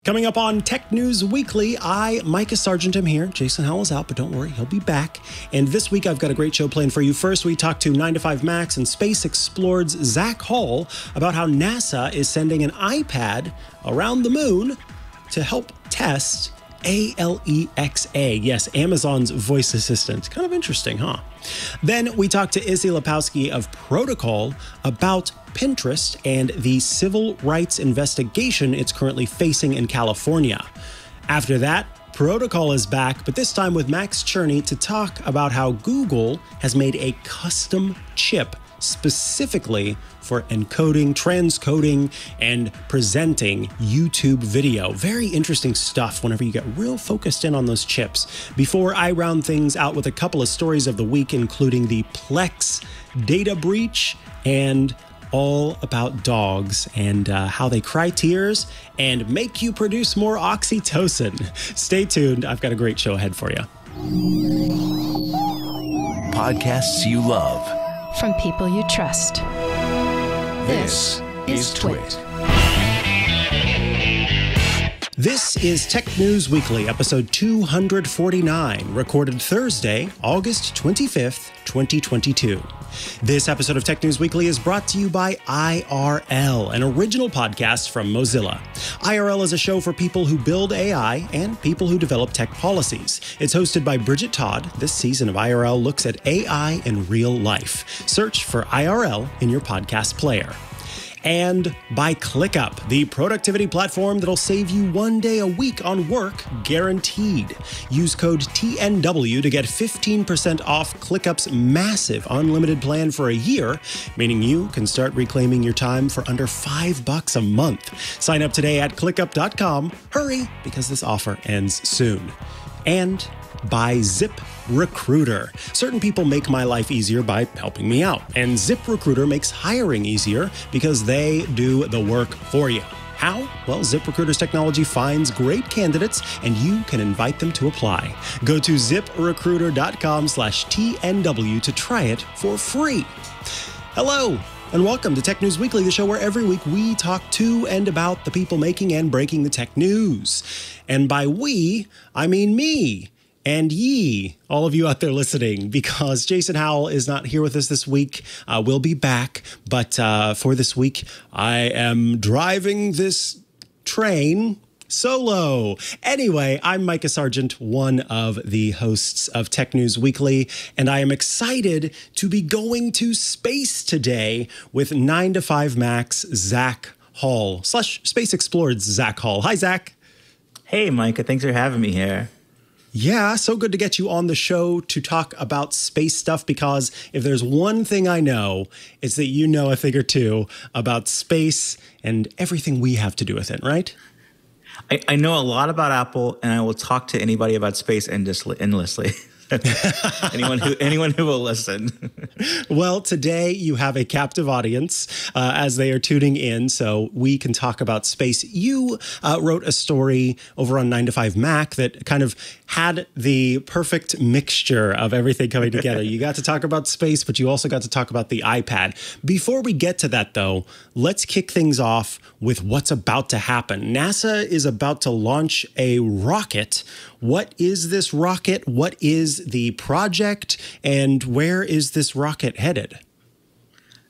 Coming up on Tech News Weekly, Mikah, Sargent, am here. Jason Hall is out, but don't worry, he'll be back. And this week, I've got a great show planned for you. First, we talk to 9to5Mac's and Space Explored's Zac Hall about how NASA is sending an iPad around the moon to help test Alexa. Yes, Amazon's voice assistant. Kind of interesting, huh? Then we talk to Issie Lapowsky of Protocol about Pinterest and the civil rights investigation it's currently facing in California. After that, Protocol is back, but this time with Max Cherney to talk about how Google has made a custom chip specifically for encoding, transcoding, and presenting YouTube video. Very interesting stuff whenever you get real focused in on those chips. Before I round things out with a couple of stories of the week, including the Plex data breach and all about dogs and how they cry tears and make you produce more oxytocin. Stay tuned. I've got a great show ahead for you. Podcasts you love. From people you trust. This is TWiT. This is Tech News Weekly, episode 249, recorded Thursday, August 25th, 2022. This episode of Tech News Weekly is brought to you by IRL, an original podcast from Mozilla. IRL is a show for people who build AI and people who develop tech policies. It's hosted by Bridget Todd. This season of IRL looks at AI in real life. Search for IRL in your podcast player. And by ClickUp, the productivity platform that'll save you 1 day a week on work, guaranteed. Use code TNW to get 15% off ClickUp's massive unlimited plan for a year, meaning you can start reclaiming your time for under $5 a month. Sign up today at clickup.com. Hurry, because this offer ends soon. And by ZipRecruiter. Certain people make my life easier by helping me out, and ZipRecruiter makes hiring easier because they do the work for you. How? Well, ZipRecruiter's technology finds great candidates, and you can invite them to apply. Go to ziprecruiter.com/TNW to try it for free. Hello, and welcome to Tech News Weekly, the show where every week we talk to and about the people making and breaking the tech news. And by we, I mean me. And ye, all of you out there listening, because Jason Howell is not here with us this week. We'll be back, but for this week, I am driving this train solo. Anyway, I'm Mikah Sargent, one of the hosts of Tech News Weekly, and I am excited to be going to space today with 9to5Mac's Zac Hall, / Space Explored's Zac Hall. Hi, Zac. Hey, Mikah. Thanks for having me here. Yeah, so good to get you on the show to talk about space stuff, because if there's one thing I know, it's that you know a thing or two about space and everything we have to do with it, right? I know a lot about Apple, and I will talk to anybody about space endlessly. anyone who will listen. Well, today you have a captive audience as they are tuning in, so we can talk about space. You wrote a story over on 9to5Mac that kind of had the perfect mixture of everything coming together. You got to talk about space, but you also got to talk about the iPad. Before we get to that, though, let's kick things off with what's about to happen. NASA is about to launch a rocket. What is this rocket? What is the project? And where is this rocket headed?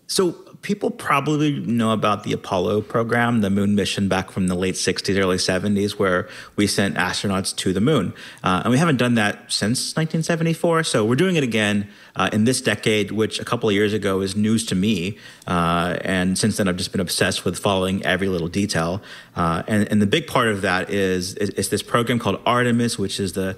So people probably know about the Apollo program, the moon mission back from the late 60s, early 70s, where we sent astronauts to the moon. And we haven't done that since 1974. So we're doing it again in this decade, which a couple of years ago is news to me. And since then, I've just been obsessed with following every little detail. And the big part of that is this program called Artemis, which is the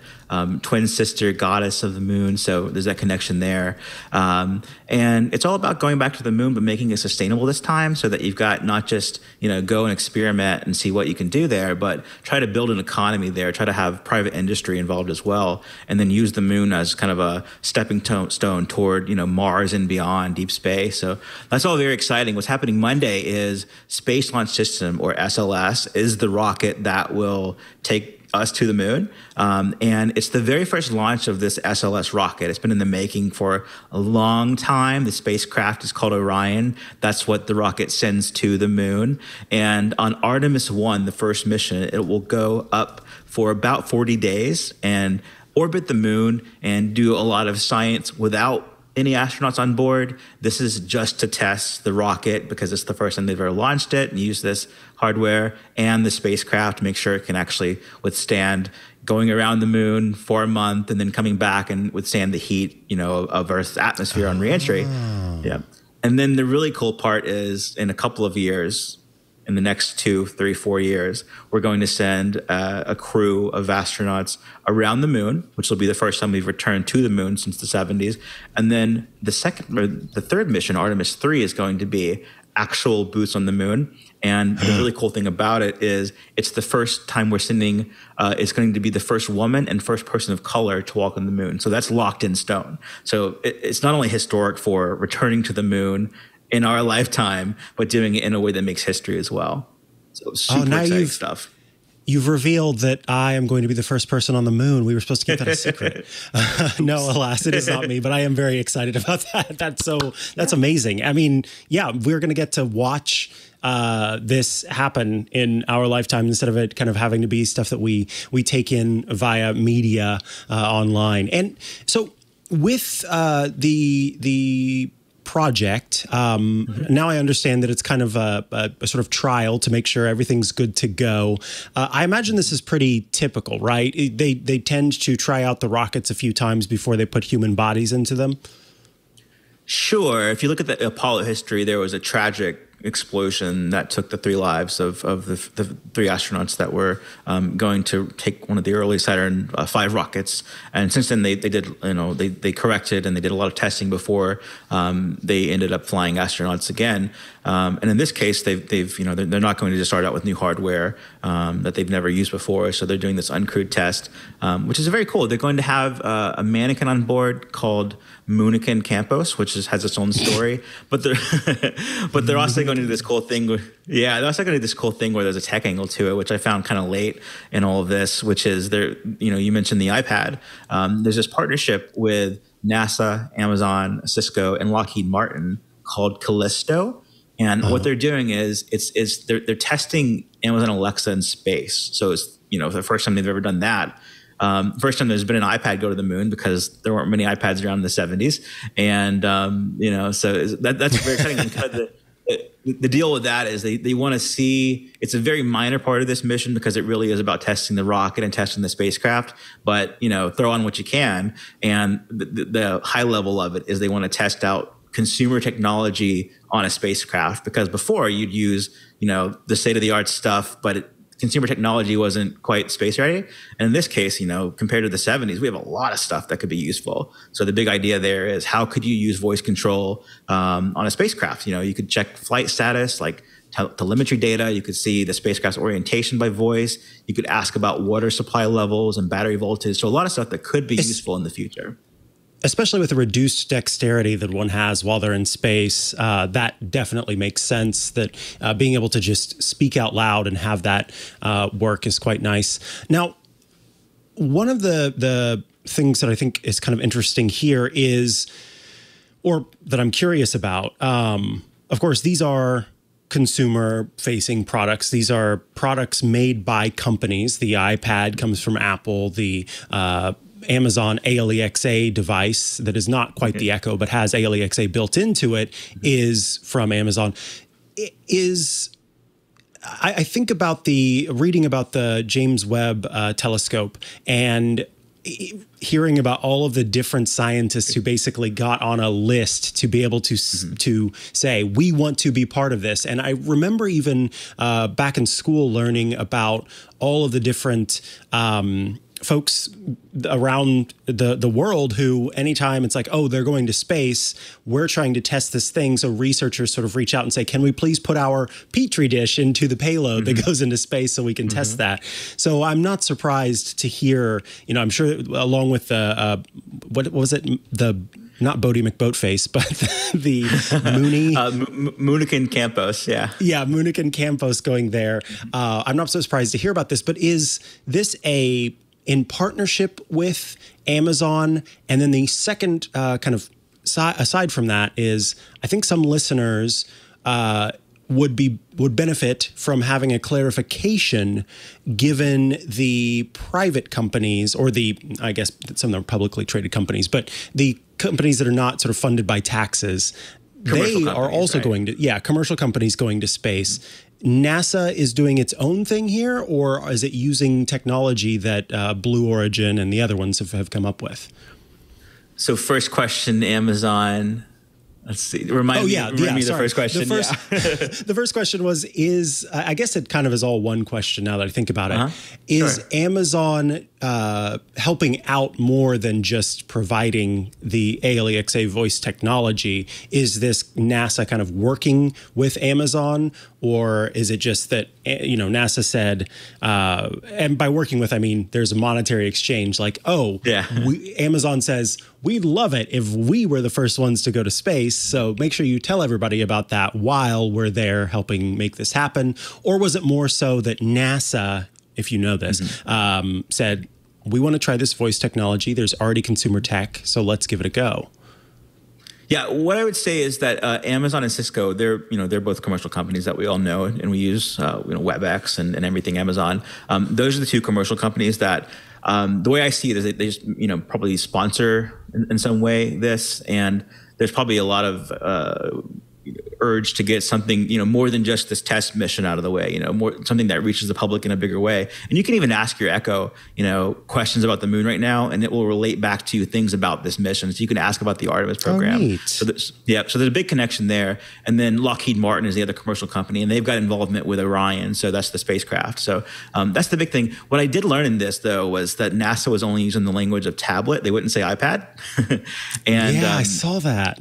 twin sister goddess of the moon. So there's that connection there. And it's all about going back to the moon, but making it sustainable this time, so that you've got not just, go and experiment and see what you can do there, but try to build an economy there, try to have private industry involved as well, and then use the moon as kind of a stepping stone toward, Mars and beyond, deep space. So that's all very exciting. What's happening Monday is Space Launch System, or SLS, is the rocket that will take us to the moon. And it's the very first launch of this SLS rocket. It's been in the making for a long time. The spacecraft is called Orion. That's what the rocket sends to the moon. And on Artemis 1, the first mission, it will go up for about 40 days and orbit the moon and do a lot of science without any astronauts on board. This is just to test the rocket because it's the first time they've ever launched it and used this hardware and the spacecraft to make sure it can actually withstand going around the moon for a month and then coming back and withstand the heat, of Earth's atmosphere on reentry. Yeah. And then the really cool part is in a couple of years, in the next 2, 3, 4 years, we're going to send a crew of astronauts around the moon, which will be the first time we've returned to the moon since the 70s. And then the third mission, Artemis 3, is going to be actual boots on the moon. And the really cool thing about it is it's the first time we're sending, it's going to be the first woman and first person of color to walk on the moon. So that's locked in stone. So it's not only historic for returning to the moon in our lifetime, but doing it in a way that makes history as well. So super exciting stuff. You've revealed that I am going to be the first person on the moon. We were supposed to keep that a secret. No, alas, it is not me, but I am very excited about that. That's amazing. I mean, yeah, we're going to get to watch this happen in our lifetime instead of it kind of having to be stuff that we take in via media online. And so with the project. Now I understand that it's kind of a sort of trial to make sure everything's good to go. I imagine this is pretty typical, right? They tend to try out the rockets a few times before they put human bodies into them. Sure. If you look at the Apollo history, there was a tragic explosion that took the 3 lives of the 3 astronauts that were going to take one of the early Saturn V rockets. And since then, they did, they corrected and they did a lot of testing before they ended up flying astronauts again. And in this case, they're not going to just start out with new hardware that they've never used before. So they're doing this uncrewed test, which is very cool. They're going to have a mannequin on board called Moonican Campos, which has its own story. But they're also going to do this cool thing. They're also going to do this cool thing where there's a tech angle to it, which I found kind of late in all of this, which is you mentioned the iPad. There's this partnership with NASA, Amazon, Cisco, and Lockheed Martin called Callisto. And what they're doing is they're testing Amazon Alexa in space. So it's the first time they've ever done that. First time there's been an iPad go to the moon because there weren't many iPads around in the 70s. And so that's very exciting. And kind of the deal with that is they want to see, it's a very minor part of this mission because it really is about testing the rocket and testing the spacecraft, but throw on what you can. And the high level of it is they want to test out consumer technology on a spacecraft, because before you'd use, the state-of-the-art stuff, but consumer technology wasn't quite space ready. And in this case, compared to the 70s, we have a lot of stuff that could be useful. So the big idea there is how could you use voice control on a spacecraft? You could check flight status, like telemetry data. You could see the spacecraft's orientation by voice. You could ask about water supply levels and battery voltage. So a lot of stuff that could be useful in the future. Especially with the reduced dexterity that one has while they're in space, that definitely makes sense, that being able to just speak out loud and have that work is quite nice. Now, one of the things that I think is kind of interesting here is, or that I'm curious about, of course, these are consumer-facing products. These are products made by companies. The iPad comes from Apple. The Amazon ALEXA device that is not quite the Echo, but has ALEXA built into it, is from Amazon. I think about reading about the James Webb telescope and hearing about all of the different scientists who basically got on a list to be able to say, we want to be part of this. And I remember even back in school learning about all of the different folks around the world who, anytime it's like, oh, they're going to space, we're trying to test this thing. So researchers sort of reach out and say, can we please put our Petri dish into the payload that goes into space so we can test that? So I'm not surprised to hear, I'm sure along with the, what was it? not Bodie McBoatface, but the Mooney. Moonican Campos, yeah. Yeah, Moonican Campos going there. I'm not so surprised to hear about this, but is this in partnership with Amazon? And then the second kind of aside from that is, I think some listeners would benefit from having a clarification given the private companies, or I guess some of them are publicly traded companies, but the companies that are not sort of funded by taxes, they are also going to, commercial companies going to space. NASA is doing its own thing here, or is it using technology that Blue Origin and the other ones have come up with? So first question, Amazon. Let's see. Remind me the first question. The first question was, I guess it kind of is all one question now that I think about it. Is Amazon helping out more than just providing the ALEXA voice technology? Is this NASA kind of working with Amazon, or is it just that, NASA said, and by working with, I mean, there's a monetary exchange, like, Amazon says, we'd love it if we were the first ones to go to space, so make sure you tell everybody about that while we're there helping make this happen? Or was it more so that NASA, if you know this, said, we want to try this voice technology, there's already consumer tech, so let's give it a go? Yeah, what I would say is that Amazon and Cisco, they're both commercial companies that we all know, and we use WebEx and everything Amazon. Those are the two commercial companies that, the way I see it is they just probably sponsor in some way this, and there's probably a lot of urge to get something more than just this test mission out of the way, more something that reaches the public in a bigger way. And you can even ask your Echo questions about the moon right now, and it will relate back to things about this mission. So you can ask about the Artemis program. So there's a big connection there. And then Lockheed Martin is the other commercial company, and they've got involvement with Orion, so that's the spacecraft. So that's the big thing. What I did learn in this, though, was that NASA was only using the language of tablet. They wouldn't say iPad. And I saw that.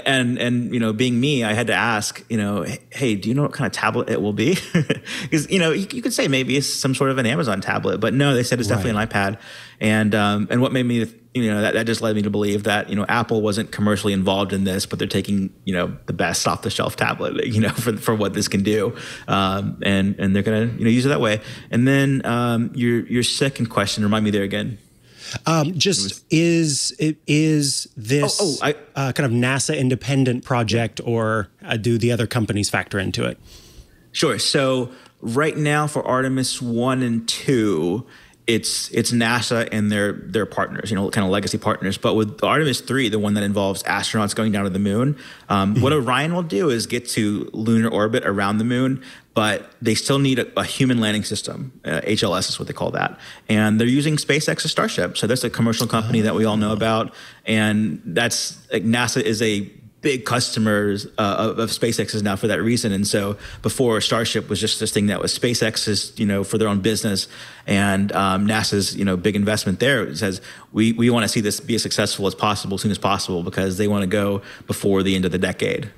and being me, I had to ask, hey, do you know what kind of tablet it will be? Because, you could say maybe it's some sort of an Amazon tablet, but no, they said it's definitely an iPad. And what made me, that just led me to believe that, Apple wasn't commercially involved in this, but they're taking, the best off the shelf tablet, for what this can do. And they're going to, use it that way. And then your second question, remind me there again. Is this kind of NASA independent project, or do the other companies factor into it? Sure. So right now for Artemis 1 and 2, it's NASA and their partners, kind of legacy partners. But with Artemis 3, the one that involves astronauts going down to the moon, what Orion will do is get to lunar orbit around the moon, but they still need a human landing system. HLS is what they call that. And they're using SpaceX's Starship. So that's a commercial company that we all know about. And that's NASA is a big customers of SpaceX's now for that reason. And so before, Starship was just this thing that was SpaceX's, for their own business, and NASA's, big investment there says we want to see this be as successful as possible, as soon as possible, because they want to go before the end of the decade.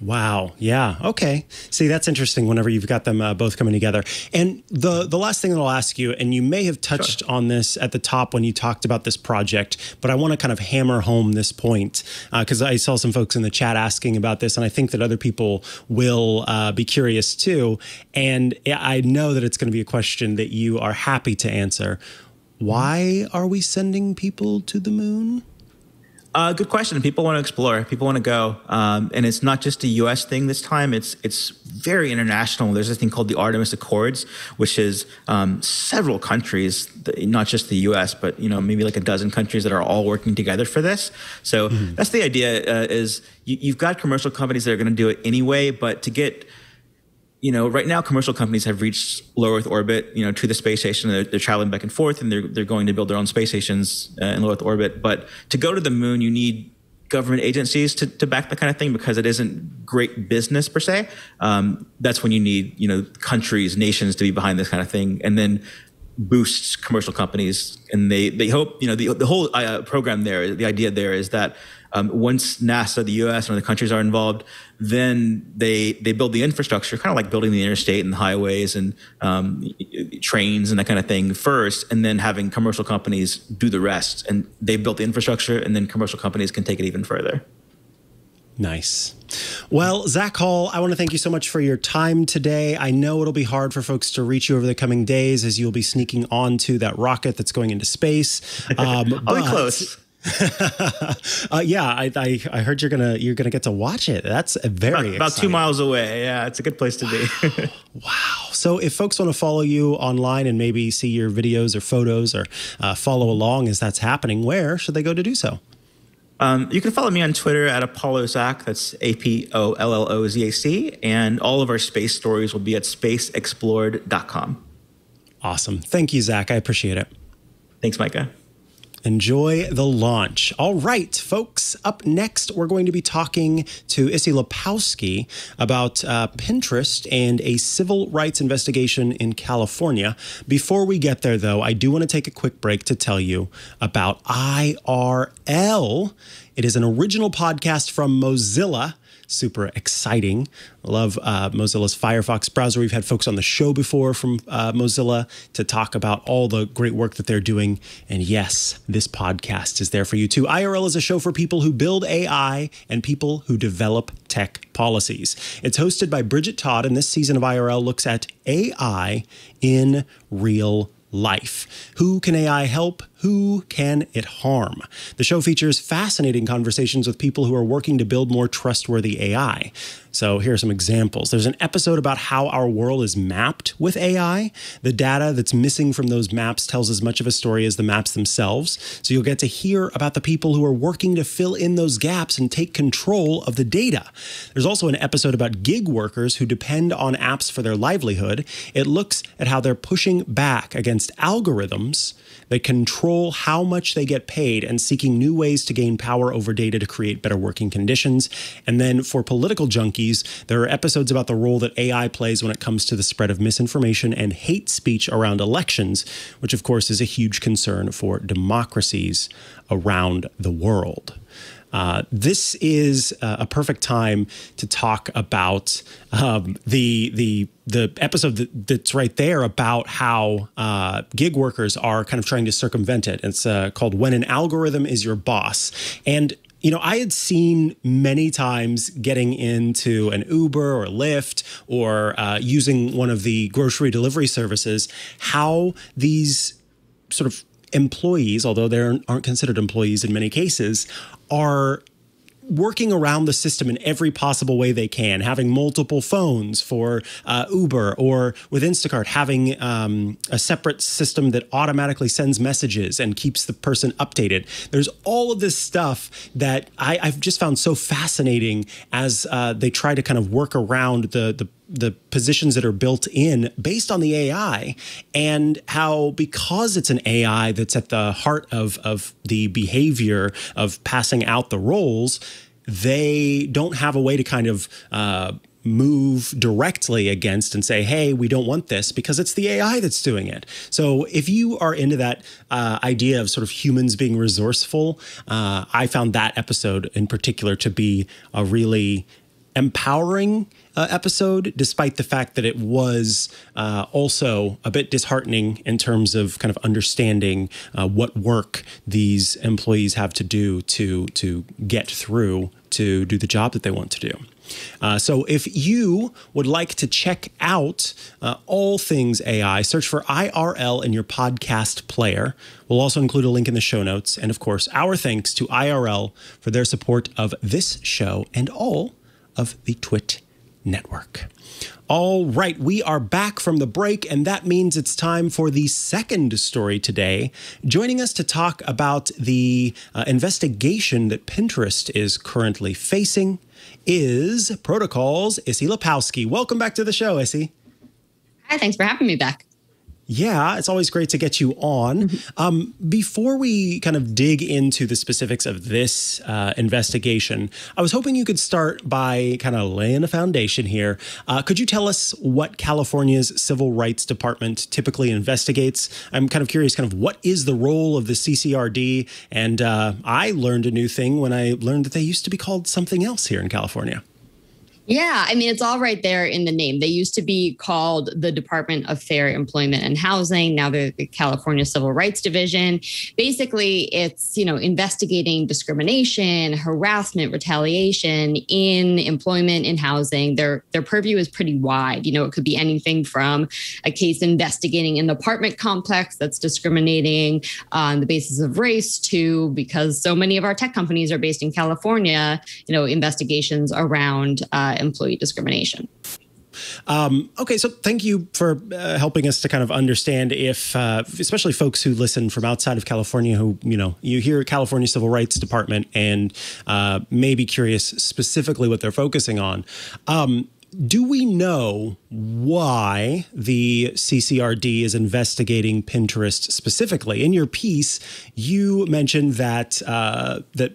Wow. Yeah. Okay. See, that's interesting whenever you've got them both coming together. And the last thing that I'll ask you, and you may have touched on this at the top when you talked about this project, but I want to kind of hammer home this point because I saw some folks in the chat asking about this, and I think that other people will be curious too. And I know that it's going to be a question that you are happy to answer. Why are we sending people to the moon? Good question. People want to explore. People want to go. And it's not just a U.S. thing this time. It's very international. There's this thing called the Artemis Accords, which is several countries, not just the U.S., but maybe like a dozen countries that are all working together for this. So that's the idea. Is you've got commercial companies that are going to do it anyway, but to get right now, commercial companies have reached low Earth orbit, to the space station. They're traveling back and forth, and they're going to build their own space stations in low Earth orbit. But to go to the moon, you need government agencies to back that kind of thing, because it isn't great business per se. That's when you need, countries, nations to be behind this kind of thing, and then boosts commercial companies. And they hope, the whole program there, the idea there is that Once NASA, the U.S., and other countries are involved, then they build the infrastructure, kind of like building the interstate and the highways and trains and that kind of thing first, and then having commercial companies do the rest. And they built the infrastructure, and then commercial companies can take it even further. Nice. Well, Zac Hall, I want to thank you so much for your time today. I know it'll be hard for folks to reach you over the coming days as you'll be sneaking onto that rocket that's going into space. I'll be close. I heard you're gonna get to watch it. That's very about 2 miles away. Yeah, it's a good place to be. Wow. So if folks want to follow you online and maybe see your videos or photos or follow along as that's happening, where should they go to do so? You can follow me on Twitter at ApolloZac. That's APOLLOZAC. And all of our space stories will be at spaceexplored.com. Awesome. Thank you, Zac. I appreciate it. Thanks, Mikah. Enjoy the launch. All right, folks. Up next, we're going to be talking to Issie Lapowsky about Pinterest and a civil rights investigation in California. Before we get there, though, I do want to take a quick break to tell you about IRL. It is an original podcast from Mozilla. Super exciting. I love Mozilla's Firefox browser. We've had folks on the show before from Mozilla to talk about all the great work that they're doing. And yes, this podcast is there for you too. IRL is a show for people who build AI and people who develop tech policies. It's hosted by Bridget Todd, and this season of IRL looks at AI in real life. Who can AI help? Who can it harm? The show features fascinating conversations with people who are working to build more trustworthy AI. So here are some examples. There's an episode about how our world is mapped with AI. The data that's missing from those maps tells as much of a story as the maps themselves. So you'll get to hear about the people who are working to fill in those gaps and take control of the data. There's also an episode about gig workers who depend on apps for their livelihood. It looks at how they're pushing back against algorithms that control how much they get paid and seeking new ways to gain power over data to create better working conditions. And then for political junkies, there are episodes about the role that AI plays when it comes to the spread of misinformation and hate speech around elections, which of course is a huge concern for democracies around the world. This is a perfect time to talk about the episode that's right there about how gig workers are kind of trying to circumvent it. It's called When an Algorithm is Your Boss. And you know, I had seen many times getting into an Uber or Lyft or using one of the grocery delivery services, how these sort of employees, although they aren't considered employees in many cases, are working around the system in every possible way they can, having multiple phones for Uber, or with Instacart, having a separate system that automatically sends messages and keeps the person updated. There's all of this stuff that I've just found so fascinating as they try to kind of work around the positions that are built in based on the AI, and how, because it's an AI that's at the heart of the behavior of passing out the roles, they don't have a way to kind of move directly against and say, hey, we don't want this, because it's the AI that's doing it. So if you are into that idea of sort of humans being resourceful, I found that episode in particular to be a really empowering episode, despite the fact that it was also a bit disheartening in terms of kind of understanding what work these employees have to do to get through to do the job that they want to do. So if you would like to check out all things AI, search for IRL in your podcast player. We'll also include a link in the show notes. And of course, our thanks to IRL for their support of this show and all of the TWiT network. All right, we are back from the break, and that means it's time for the second story today. Joining us to talk about the investigation that Pinterest is currently facing is Protocol's Issie Lapowsky. Welcome back to the show, Issie. Hi, thanks for having me back. Yeah, it's always great to get you on. Before we kind of dig into the specifics of this investigation, I was hoping you could start by kind of laying a foundation here. Could you tell us what California's Civil Rights Department typically investigates? I'm kind of curious, kind of what is the role of the Ccrd? And I learned a new thing when I learned that they used to be called something else here in California. Yeah, I mean, it's all right there in the name. They used to be called the Department of Fair Employment and Housing. Now they're the California Civil Rights Division. Basically, it's, investigating discrimination, harassment, retaliation in employment and housing. Their purview is pretty wide. It could be anything from a case investigating an apartment complex that's discriminating on the basis of race to, because so many of our tech companies are based in California, investigations around employee discrimination. Okay, so thank you for helping us to kind of understand if, especially folks who listen from outside of California who, you hear California Civil Rights Department and may be curious specifically what they're focusing on. Do we know why the Ccrd is investigating Pinterest specifically? In your piece, you mentioned that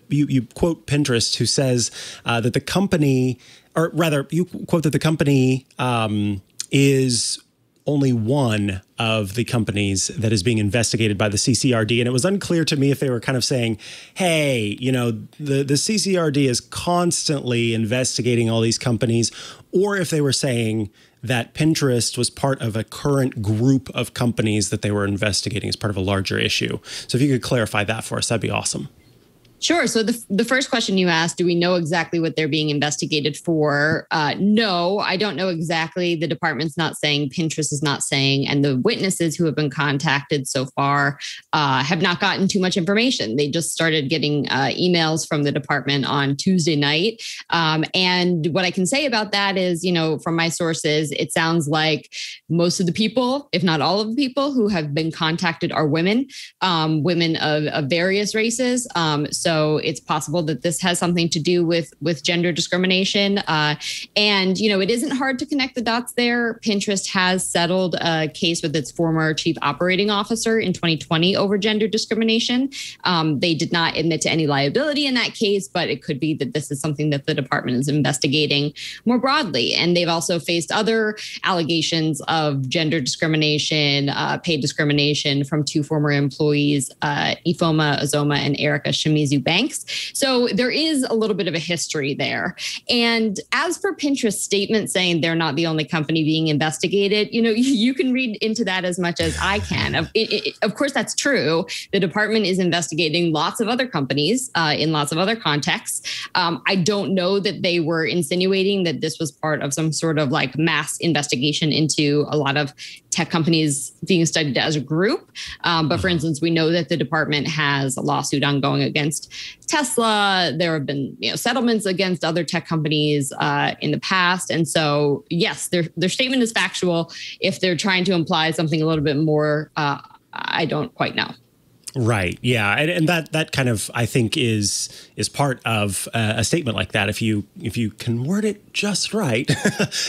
you quote Pinterest, who says that the company, or rather, you quote that the company is only one of the companies that is being investigated by the Ccrd. And it was unclear to me if they were kind of saying, hey, the Ccrd is constantly investigating all these companies, or if they were saying that Pinterest was part of a current group of companies that they were investigating as part of a larger issue. So if you could clarify that for us, that'd be awesome. Sure. So the first question you asked, do we know exactly what they're being investigated for? No, I don't know exactly. The department's not saying, Pinterest is not saying, and the witnesses who have been contacted so far have not gotten too much information. They just started getting emails from the department on Tuesday night. And what I can say about that is, from my sources, it sounds like most of the people, if not all of the people who have been contacted are women, women of various races. So it's possible that this has something to do with gender discrimination. And, it isn't hard to connect the dots there. Pinterest has settled a case with its former chief operating officer in 2020 over gender discrimination. They did not admit to any liability in that case, but it could be that this is something that the department is investigating more broadly. And they've also faced other allegations of gender discrimination, paid discrimination from two former employees, Ifoma Azoma and Erica Shimizu Banks. So there is a little bit of a history there. And as for Pinterest's statement saying they're not the only company being investigated, you can read into that as much as I can. Of course, that's true. The department is investigating lots of other companies in lots of other contexts. I don't know that they were insinuating that this was part of some sort of like mass investigation into a lot of tech companies being studied as a group. But for instance, we know that the department has a lawsuit ongoing against Tesla. There have been settlements against other tech companies in the past. And so, yes, their statement is factual. If they're trying to imply something a little bit more, I don't quite know. Right. Yeah. And that kind of, I think, is part of a statement like that. If you can word it just right,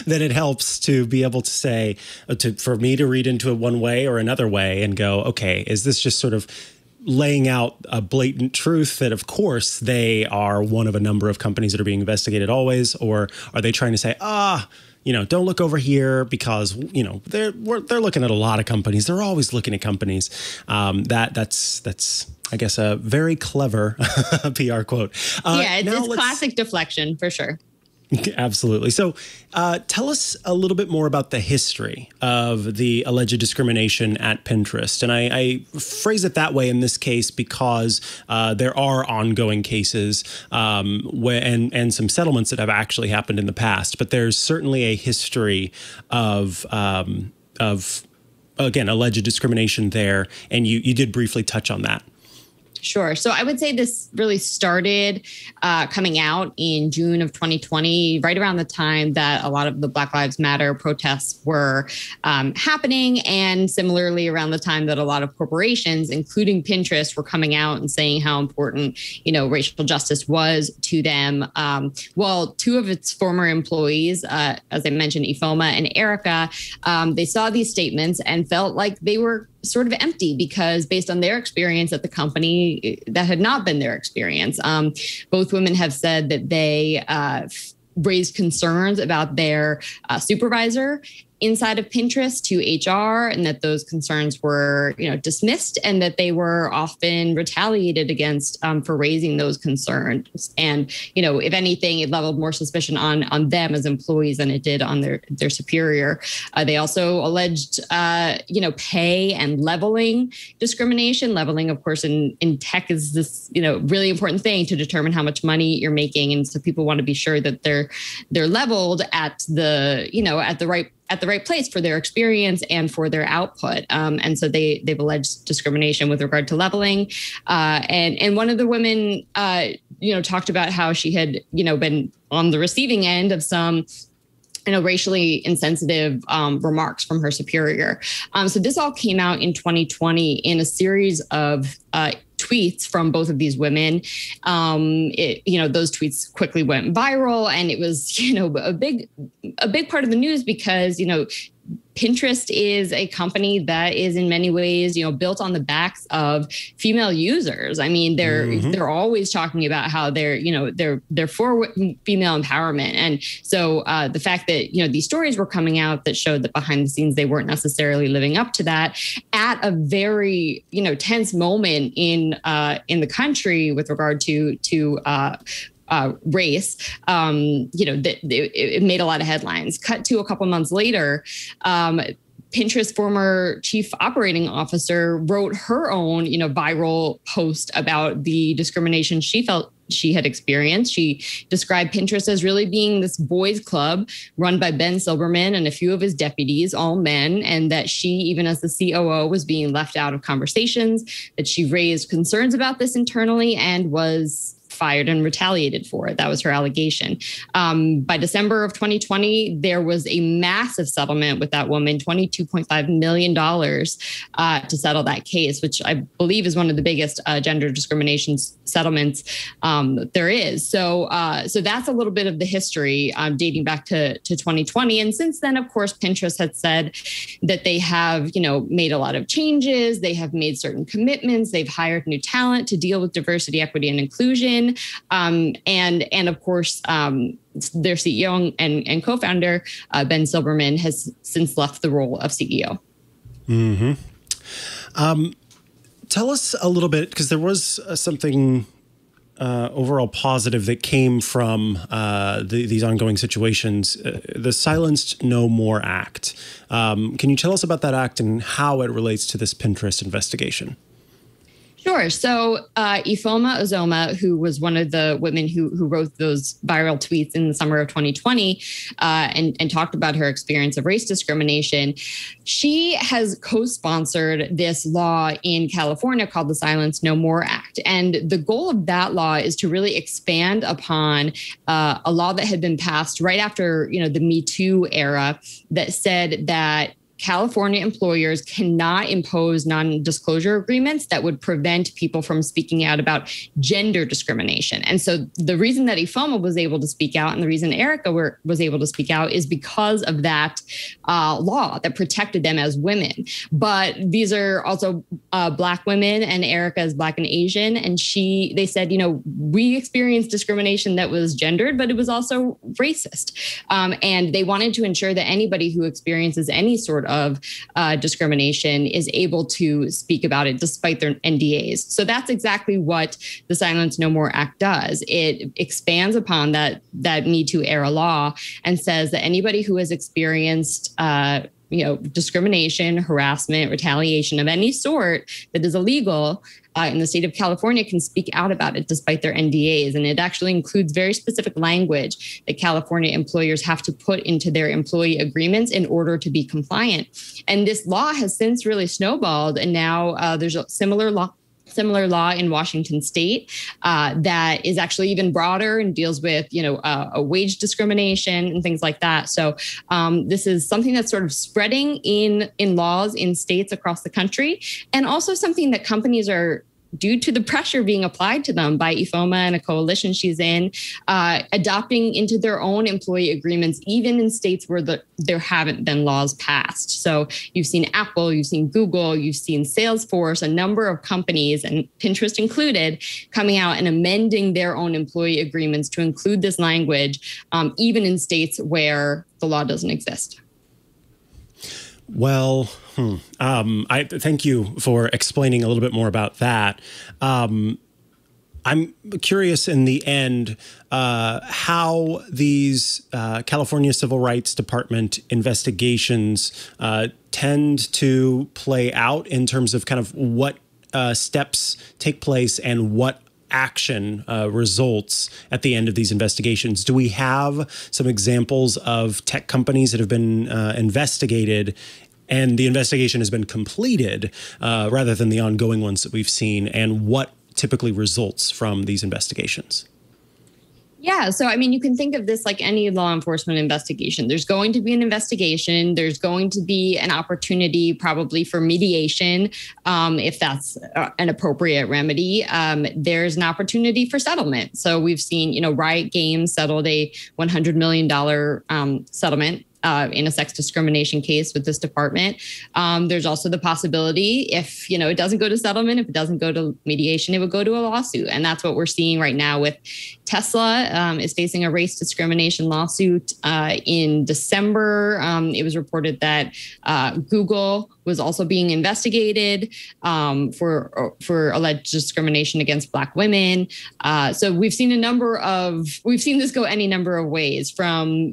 then it helps to be able to say, for me to read into it one way or another way and go, okay, is this just sort of laying out a blatant truth that, of course, they are one of a number of companies that are being investigated always? Or are they trying to say, don't look over here because, they're looking at a lot of companies. They're always looking at companies. That's I guess, a very clever PR quote. It's classic deflection for sure. Absolutely. So tell us a little bit more about the history of the alleged discrimination at Pinterest. And I phrase it that way in this case because there are ongoing cases and some settlements that have actually happened in the past. But there's certainly a history of again, alleged discrimination there. And you did briefly touch on that. Sure. So I would say this really started coming out in June of 2020, right around the time that a lot of the Black Lives Matter protests were happening. And similarly, around the time that a lot of corporations, including Pinterest, were coming out and saying how important, racial justice was to them. Well, two of its former employees, as I mentioned, Ifoma and Erica, they saw these statements and felt like they were sort of empty because based on their experience at the company, that had not been their experience. Both women have said that they raised concerns about their supervisor inside of Pinterest to HR, and that those concerns were, dismissed, and that they were often retaliated against for raising those concerns. And, if anything, it leveled more suspicion on them as employees than it did on their superior. They also alleged, pay and leveling discrimination. Leveling, of course, in tech is this, really important thing to determine how much money you're making. And so people want to be sure that they're leveled at the right place for their experience and for their output. And so they've alleged discrimination with regard to leveling. And one of the women, talked about how she had, been on the receiving end of some racially insensitive remarks from her superior. So this all came out in 2020 in a series of tweets from both of these women. Those tweets quickly went viral, and it was, a big part of the news because, Pinterest is a company that is in many ways, built on the backs of female users. I mean, they're always talking about how they're for female empowerment. And so the fact that, these stories were coming out that showed that behind the scenes, they weren't necessarily living up to that at a very, tense moment in the country with regard to race, it made a lot of headlines. Cut to a couple months later, Pinterest former chief operating officer wrote her own, viral post about the discrimination she felt she had experienced. She described Pinterest as really being this boys club run by Ben Silbermann and a few of his deputies, all men, and that she, even as the COO, was being left out of conversations, that she raised concerns about this internally and was fired and retaliated for it. That was her allegation. By December of 2020, there was a massive settlement with that woman, $22.5 million to settle that case, which I believe is one of the biggest gender discrimination settlements there is. So that's a little bit of the history dating back to 2020. And since then, of course, Pinterest had said that they have, made a lot of changes. They have made certain commitments. They've hired new talent to deal with diversity, equity, and inclusion. And of course, their CEO and co-founder, Ben Silbermann, has since left the role of CEO. Mm-hmm. Tell us a little bit, because there was something overall positive that came from these ongoing situations, the Silenced No More Act. Can you tell us about that act and how it relates to this Pinterest investigation? Sure. So Ifoma Ozoma, who was one of the women who wrote those viral tweets in the summer of 2020 and talked about her experience of race discrimination, she has co-sponsored this law in California called the Silence No More Act. And the goal of that law is to really expand upon a law that had been passed right after, the Me Too era that said that California employers cannot impose non-disclosure agreements that would prevent people from speaking out about gender discrimination. And so the reason that Ifoma was able to speak out and the reason Erica was able to speak out is because of that law that protected them as women. But these are also Black women, and Erica is Black and Asian. And they said, we experienced discrimination that was gendered, but it was also racist. And they wanted to ensure that anybody who experiences any sort of discrimination is able to speak about it despite their NDAs. So that's exactly what the Silence No More Act does. It expands upon that Me Too era law and says that anybody who has experienced discrimination, harassment, retaliation of any sort that is illegal in the state of California can speak out about it despite their NDAs. And it actually includes very specific language that California employers have to put into their employee agreements in order to be compliant. And this law has since really snowballed. And now there's a similar law similar law in Washington state that is actually even broader and deals with, a wage discrimination and things like that. So this is something that's sort of spreading in laws in states across the country, and also something that companies are, due to the pressure being applied to them by IFOMA and a coalition she's in, adopting into their own employee agreements, even in states where there haven't been laws passed. So you've seen Apple, you've seen Google, you've seen Salesforce, a number of companies, and Pinterest included, coming out and amending their own employee agreements to include this language, even in states where the law doesn't exist. Well, I thank you for explaining a little bit more about that. I'm curious in the end how these California Civil Rights Department investigations tend to play out in terms of kind of what steps take place and what action results at the end of these investigations. Do we have some examples of tech companies that have been investigated and the investigation has been completed rather than the ongoing ones that we've seen, and what typically results from these investigations? Yeah. So, you can think of this like any law enforcement investigation. There's going to be an investigation. There's going to be an opportunity probably for mediation, if that's an appropriate remedy. There's an opportunity for settlement. So we've seen, Riot Games settled a $100 million settlement in a sex discrimination case with this department. There's also the possibility if, it doesn't go to settlement, if it doesn't go to mediation, it would go to a lawsuit. And that's what we're seeing right now with Tesla is facing a race discrimination lawsuit. In December, it was reported that Google was also being investigated for alleged discrimination against Black women. So we've seen this go any number of ways, from,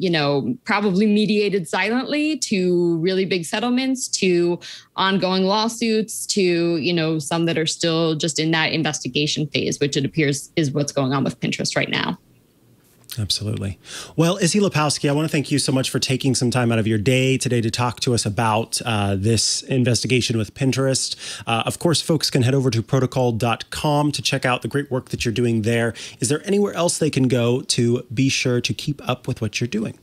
probably mediated silently to really big settlements to ongoing lawsuits to, some that are still just in that investigation phase, which it appears is what's going on with Pinterest right now. Absolutely. Well, Issie Lapowsky, I want to thank you so much for taking some time out of your day today to talk to us about this investigation with Pinterest. Of course, folks can head over to protocol.com to check out the great work that you're doing there. Is there anywhere else they can go to be sure to keep up with what you're doing?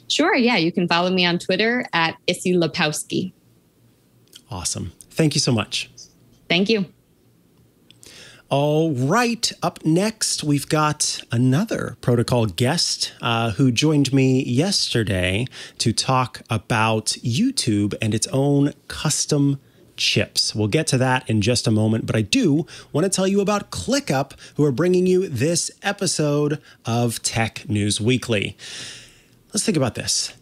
Sure. Yeah. You can follow me on Twitter at Issie Lapowsky. Awesome. Thank you so much. Thank you. All right. Up next, we've got another Protocol guest who joined me yesterday to talk about YouTube and its own custom chips. We'll get to that in just a moment, but I do want to tell you about ClickUp, who are bringing you this episode of Tech News Weekly. Let's think about this.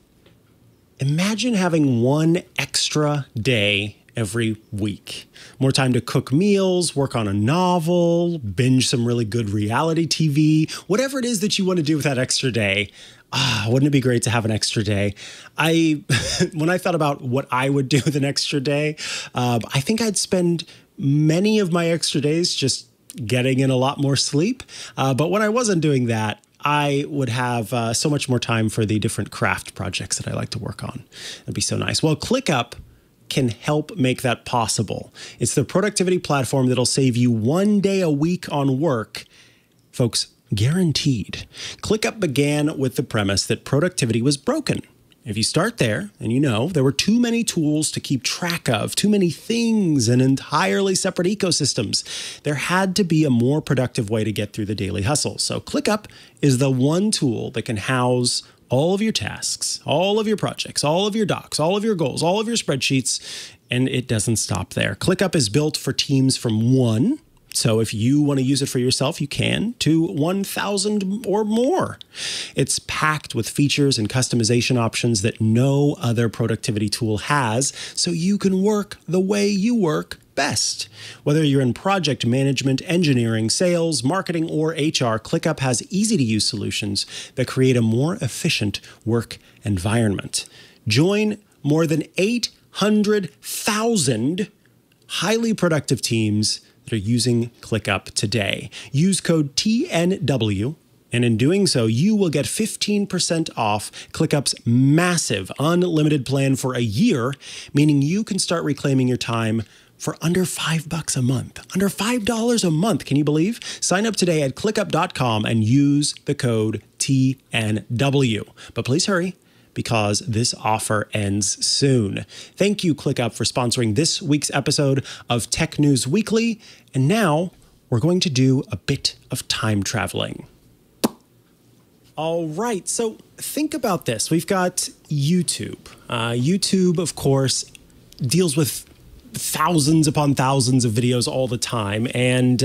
Imagine having one extra day every week. More time to cook meals, work on a novel, binge some really good reality TV, whatever it is that you want to do with that extra day. Wouldn't it be great to have an extra day? When I thought about what I would do with an extra day, I think I'd spend many of my extra days just getting in a lot more sleep. But when I wasn't doing that, I would have so much more time for the different craft projects that I like to work on. It'd be so nice. Well, ClickUp can help make that possible. It's the productivity platform that'll save you one day a week on work. Folks, guaranteed. ClickUp began with the premise that productivity was broken. If you start there, and there were too many tools to keep track of, too many things and entirely separate ecosystems, there had to be a more productive way to get through the daily hustle. So ClickUp is the one tool that can house all of your tasks, all of your projects, all of your docs, all of your goals, all of your spreadsheets, and it doesn't stop there. ClickUp is built for teams from 1, so if you want to use it for yourself, you can, to 1,000 or more. It's packed with features and customization options that no other productivity tool has, so you can work the way you work best. Whether you're in project management, engineering, sales, marketing, or HR, ClickUp has easy-to-use solutions that create a more efficient work environment. Join more than 800,000 highly productive teams that are using ClickUp today. Use code TNW, and in doing so, you will get 15% off ClickUp's massive unlimited plan for a year, meaning you can start reclaiming your time for under $5 a month. Under $5 a month, can you believe? Sign up today at clickup.com and use the code TNW. But please hurry, because this offer ends soon. Thank you, ClickUp, for sponsoring this week's episode of Tech News Weekly. And now we're going to do a bit of time traveling. All right, so think about this. We've got YouTube. YouTube, of course, deals with thousands upon thousands of videos all the time. And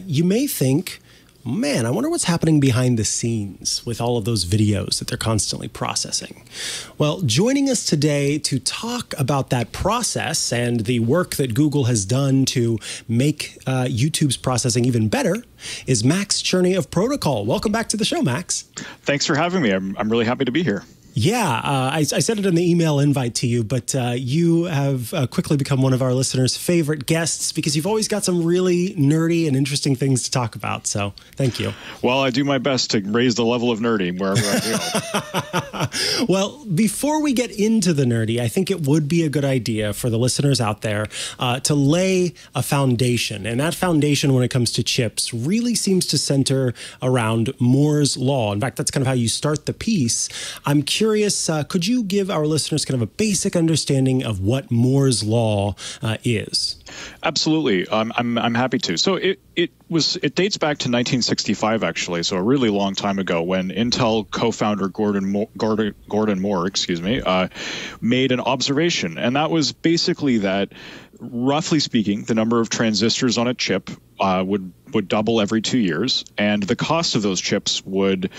you may think, man, I wonder what's happening behind the scenes with all of those videos that they're constantly processing. Well, joining us today to talk about that process and the work that Google has done to make YouTube's processing even better is Max Cherney of Protocol. Welcome back to the show, Max. Thanks for having me. I'm really happy to be here. Yeah, I said it in the email invite to you, but you have quickly become one of our listeners' favorite guests because you've always got some really nerdy and interesting things to talk about. So thank you. Well, I do my best to raise the level of nerdy wherever I go. Well, before we get into the nerdy, I think it would be a good idea for the listeners out there to lay a foundation. And that foundation, when it comes to chips, really seems to center around Moore's Law. In fact, that's kind of how you start the piece. I'm curious, could you give our listeners kind of a basic understanding of what Moore's Law is? Absolutely. I'm happy to. So it dates back to 1965, actually, so a really long time ago, when Intel co-founder Gordon Moore, made an observation, and that was basically that, roughly speaking, the number of transistors on a chip would double every 2 years, and the cost of those chips would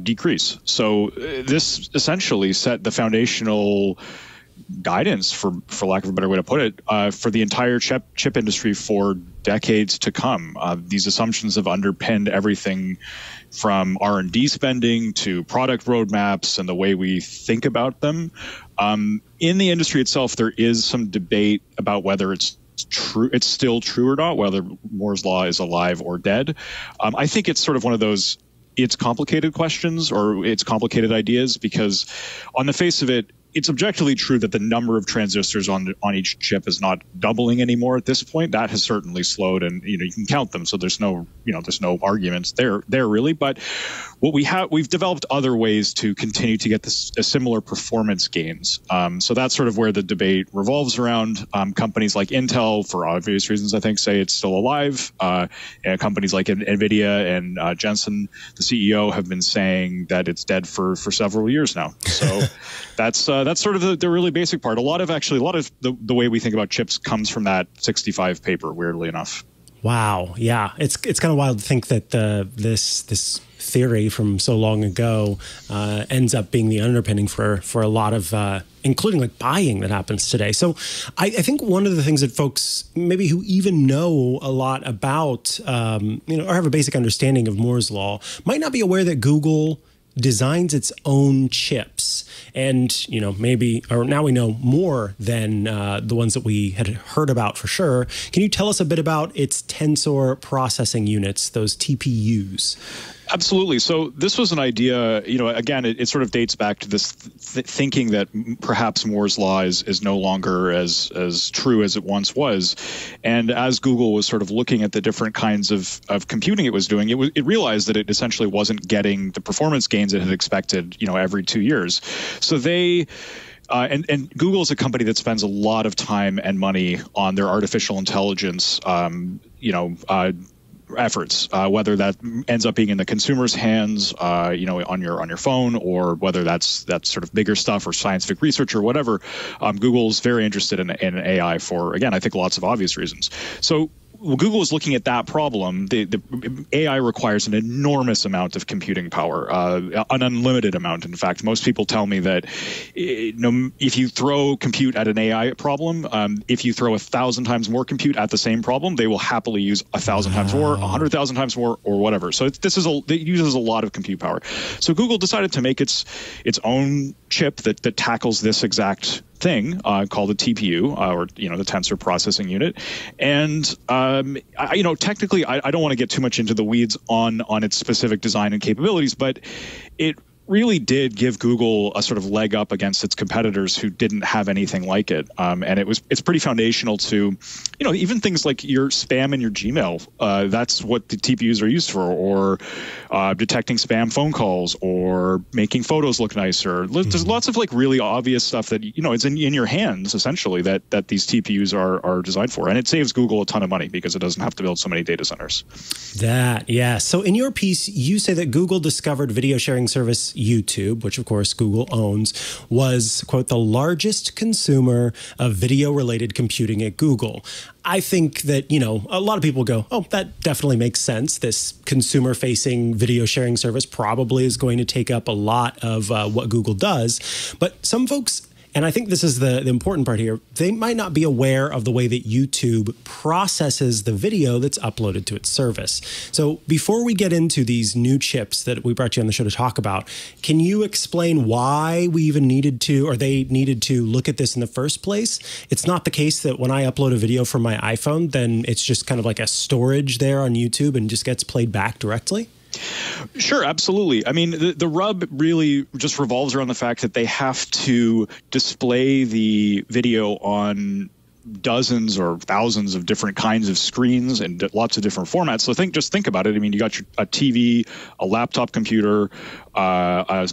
decrease. So this essentially set the foundational guidance, for lack of a better way to put it, for the entire chip industry for decades to come. These assumptions have underpinned everything from R&D spending to product roadmaps and the way we think about them. In the industry itself, there is some debate about whether it's still true or not, whether Moore's Law is alive or dead. I think it's sort of one of those it's complicated questions or it's complicated ideas, because on the face of it, it's objectively true that the number of transistors on each chip is not doubling anymore at this point. That has certainly slowed, and you can count them, so there's no arguments there really. But what we've developed other ways to continue to get similar performance gains. So that's sort of where the debate revolves around. Companies like Intel, for obvious reasons, I think, say it's still alive. And companies like NVIDIA and Jensen, the CEO, have been saying that it's dead for several years now. So that's sort of the really basic part. A lot of the way we think about chips comes from that 65 paper, weirdly enough. Wow. Yeah. It's kind of wild to think that this theory from so long ago ends up being the underpinning for a lot of including like buying that happens today. So I think one of the things that folks maybe who even know a lot about or have a basic understanding of Moore's Law might not be aware that Google designs its own chips, and maybe, or now we know more than the ones that we had heard about for sure. Can you tell us a bit about its tensor processing units, those TPUs? Absolutely. So this was an idea, again, it sort of dates back to this thinking that perhaps Moore's Law is no longer as true as it once was. And as Google was sort of looking at the different kinds of computing it was doing, it realized that it essentially wasn't getting the performance gains it had expected, every 2 years. So they... And Google is a company that spends a lot of time and money on their artificial intelligence, efforts, whether that ends up being in the consumer's hands, on your phone, or whether that's sort of bigger stuff or scientific research or whatever. Google's very interested in AI for, again, I think lots of obvious reasons. So Google is looking at that problem. The AI requires an enormous amount of computing power, an unlimited amount. In fact, most people tell me that if you throw compute at an AI problem, if you throw 1,000 times more compute at the same problem, they will happily use 1,000 times more, 100,000 times more, or whatever. So it uses a lot of compute power. So Google decided to make its own chip that tackles this exact thing called a TPU, or the tensor processing unit. And technically, I don't want to get too much into the weeds on its specific design and capabilities, but it really did give Google a sort of leg up against its competitors who didn't have anything like it. And it's pretty foundational to, even things like your spam in your Gmail. That's what the TPUs are used for, or detecting spam phone calls, or making photos look nicer. There's lots of like really obvious stuff that, it's in your hands essentially that these TPUs are designed for. And it saves Google a ton of money because it doesn't have to build so many data centers. So in your piece, you say that Google discovered video sharing service YouTube, which of course Google owns, was, quote, the largest consumer of video-related computing at Google. I think that, a lot of people go, oh, that definitely makes sense. This consumer-facing video sharing service probably is going to take up a lot of what Google does. But some folks, and I think this is the important part here, they might not be aware of the way that YouTube processes the video that's uploaded to its service. So before we get into these new chips that we brought you on the show to talk about, can you explain why we even needed to, or they needed to look at this in the first place? It's not the case that when I upload a video from my iPhone, then it's just kind of like a storage there on YouTube and just gets played back directly? Sure, absolutely. I mean, the rub really just revolves around the fact that they have to display the video on dozens or thousands of different kinds of screens and lots of different formats. So just think about it. I mean, you got a TV, a laptop computer, a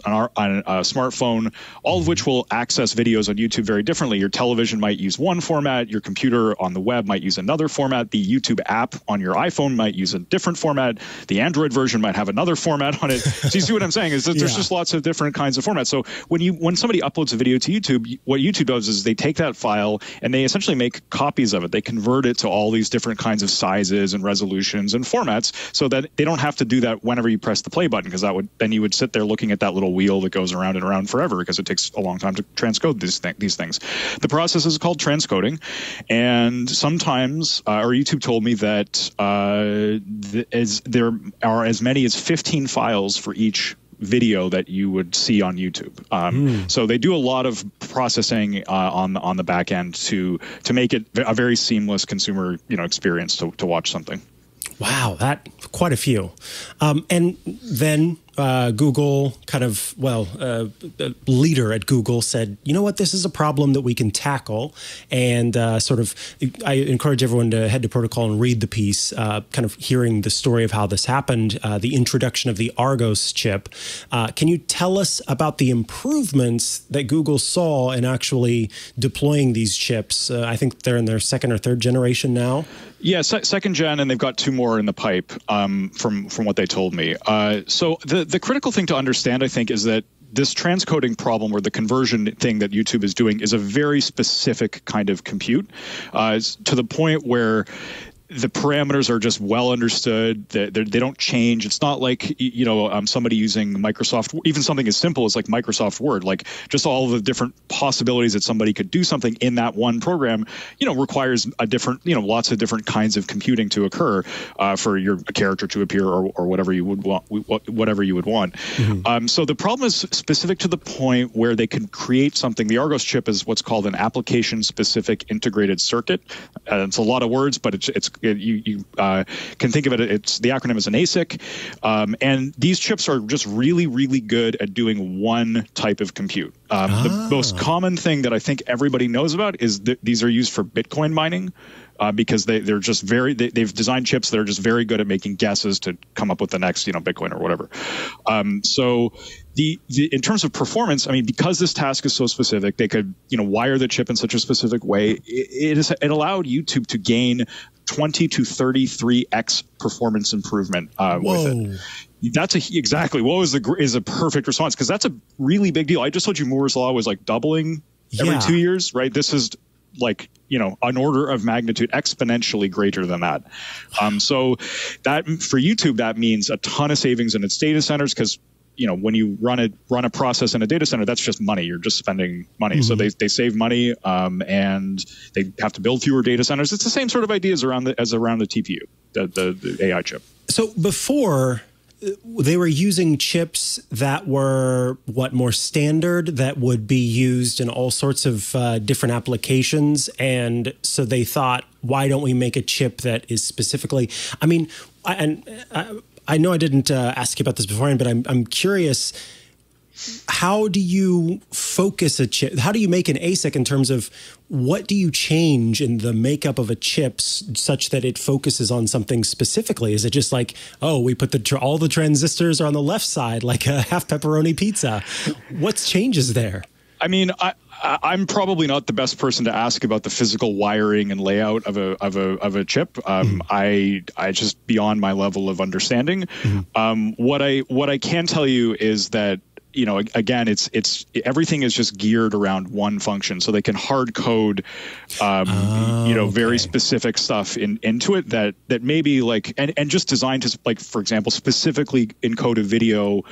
smartphone, all of which will access videos on YouTube very differently. Your television might use one format. Your computer on the web might use another format. The YouTube app on your iPhone might use a different format. The Android version might have another format on it. So you see what I'm saying is that there's just lots of different kinds of formats. So when somebody uploads a video to YouTube, what YouTube does is they take that file and they essentially make copies of it. They convert it to all these different kinds of sizes and resolutions and formats so that they don't have to do that whenever you press the play button, because then you would sit there looking at that little wheel that goes around and around forever because it takes a long time to transcode these things. The process is called transcoding, and sometimes, or YouTube told me that there are as many as 15 files for each video that you would see on YouTube. So they do a lot of processing on the back end to make it a very seamless consumer experience to watch something. Wow, that quite a few. And then Google leader at Google said, you know what, this is a problem that we can tackle. And I encourage everyone to head to Protocol and read the piece, kind of hearing the story of how this happened, the introduction of the Argos chip. Can you tell us about the improvements that Google saw in actually deploying these chips? I think they're in their second or third generation now. Yeah, second gen, and they've got two more in the pipe from what they told me. So the critical thing to understand, I think, is that this transcoding problem, or the conversion thing that YouTube is doing, is a very specific kind of compute, to the point where the parameters are just well understood. They don't change. It's not like, somebody using Microsoft, even something as simple as like Microsoft Word, like just all the different possibilities that somebody could do something in that one program, requires a different, lots of different kinds of computing to occur for a character to appear or whatever you would want, Mm-hmm. So the problem is specific to the point where they can create something. The Argos chip is what's called an application-specific integrated circuit. It's a lot of words, but you can think of it, the acronym is an Asic. And these chips are just really, really good at doing one type of compute. The most common thing that I think everybody knows about is that these are used for Bitcoin mining. Because they're just they've designed chips that are just very good at making guesses to come up with the next, Bitcoin or whatever. So in terms of performance, I mean, because this task is so specific, they could, wire the chip in such a specific way. It allowed YouTube to gain 20 to 33x performance improvement with it. That's exactly what is a perfect response, because that's a really big deal. I just told you Moore's law was like doubling every 2 years, right? This is like, an order of magnitude exponentially greater than that. So that for YouTube, that means a ton of savings in its data centers, because when you run a process in a data center, that's just money. You're just spending money. Mm-hmm. So they save money, and they have to build fewer data centers. It's the same sort of ideas around the TPU, the AI chip. So before, they were using chips that were more standard, that would be used in all sorts of different applications. And so they thought, why don't we make a chip that is specifically, I mean, I know I didn't ask you about this beforehand, but I'm curious, how do you focus a chip? How do you make an ASIC in terms of what do you change in the makeup of a chip such that it focuses on something specifically? Is it just like, oh, we put all the transistors are on the left side, like a half pepperoni pizza? What changes there? I mean, I'm probably not the best person to ask about the physical wiring and layout of a chip. I just beyond my level of understanding. What I can tell you is that, you know, again, it's everything is just geared around one function, so they can hard code, very specific stuff into it that maybe like and just designed to, like, for example, specifically encode a video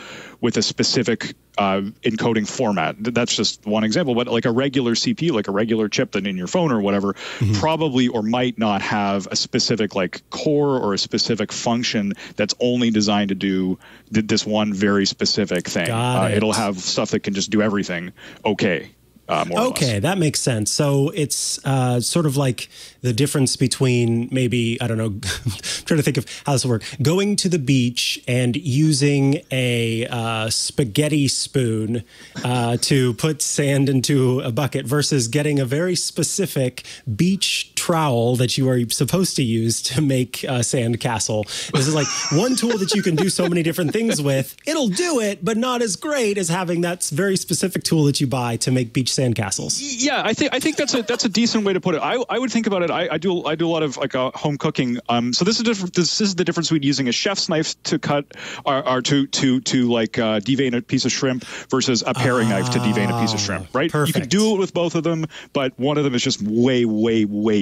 with a specific encoding format. That's just one example, but like a regular CPU, like a regular chip that in your phone or whatever, probably or might not have a specific like core or a specific function that's only designed to do this one very specific thing. It'll have stuff that can just do everything. Okay. More or less. That makes sense. So it's sort of like the difference between maybe, I don't know, I'm trying to think of how this will work. Going to the beach and using a spaghetti spoon to put sand into a bucket versus getting a very specific beach trowel that you are supposed to use to make a sand castle. This is like one tool that you can do so many different things with. It'll do it, but not as great as having that very specific tool that you buy to make beach sand castles. Yeah, I think that's a decent way to put it. I would think about it. I do a lot of like home cooking. So this is the difference between using a chef's knife to cut or to devein a piece of shrimp versus a paring knife to devein a piece of shrimp. Right? Perfect. You can do it with both of them, but one of them is just way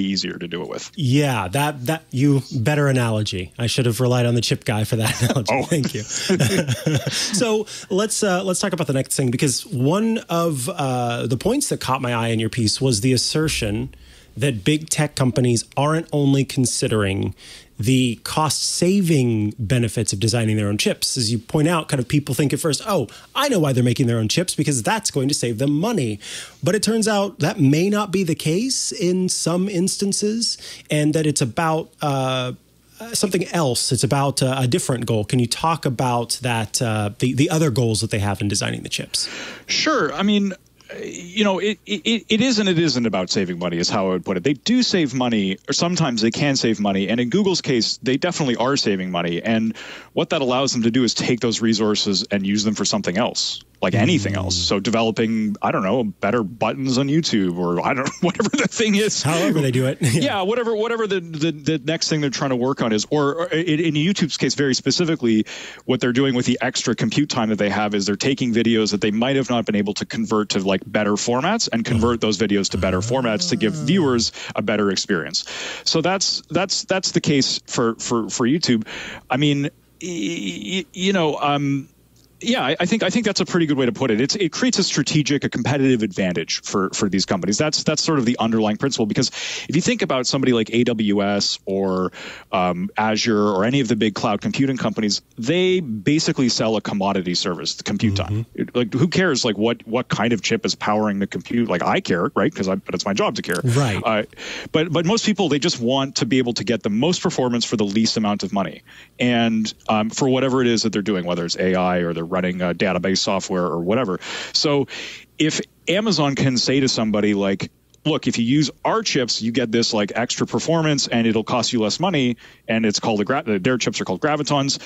easier to do it with. Yeah, that you better analogy. I should have relied on the chip guy for that analogy. Thank you. So let's talk about the next thing, because one of the points that caught my eye in your piece was the assertion that big tech companies aren't only considering the cost-saving benefits of designing their own chips. As you point out, kind of people think at first, oh, I know why they're making their own chips, because that's going to save them money. But it turns out that may not be the case in some instances, and that it's about something else. It's about a different goal. Can you talk about that, the other goals that they have in designing the chips? Sure. I mean, you know, it isn't about saving money, is how I would put it. They do save money, or sometimes they can save money. And in Google's case, they definitely are saving money. And what that allows them to do is take those resources and use them for something else, like anything else. So developing, I don't know, better buttons on YouTube, or I don't know, whatever the thing is. However they do it. Yeah, whatever the next thing they're trying to work on is, or in YouTube's case, very specifically, what they're doing with the extra compute time that they have is they're taking videos that they might have not been able to convert to like better formats and convert those videos to better formats to give viewers a better experience. So that's the case for YouTube. I mean, yeah, I think that's a pretty good way to put it. It creates a competitive advantage for these companies. That's sort of the underlying principle, because if you think about somebody like AWS or Azure or any of the big cloud computing companies, they basically sell a commodity service, the compute time. Like, who cares like what kind of chip is powering the compute? Like, I care, right? But it's my job to care. Right. But most people, they just want to be able to get the most performance for the least amount of money. And for whatever it is that they're doing, whether it's AI or they're running database software or whatever. So if Amazon can say to somebody like, look, if you use our chips, you get this like extra performance and it'll cost you less money, and it's called their chips are called gravitons.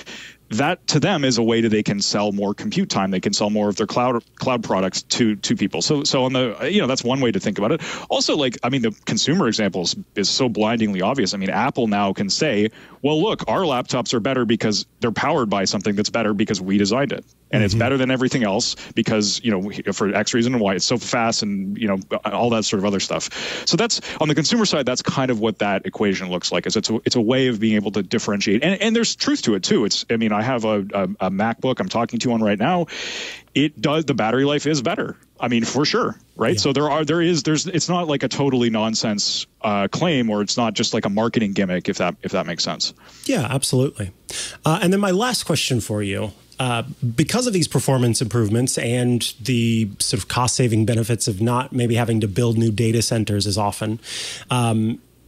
That to them is a way that they can sell more compute time. They can sell more of their cloud products to people. So on the, that's one way to think about it. Also, like, I mean, the consumer example is so blindingly obvious. I mean, Apple now can say, well, look, our laptops are better because they're powered by something that's better because we designed it. And it's better than everything else because, for X reason and Y, it's so fast and, all that sort of other stuff. So that's on the consumer side. That's kind of what that equation looks like. Is it's a way of being able to differentiate. And there's truth to it too. I have a MacBook I'm talking to on right now. The battery life is better. I mean, for sure. Right. Yeah. So it's not like a totally nonsense claim, or it's not just like a marketing gimmick, if that makes sense. Yeah, absolutely. And then my last question for you. Because of these performance improvements and the sort of cost-saving benefits of not maybe having to build new data centers as often,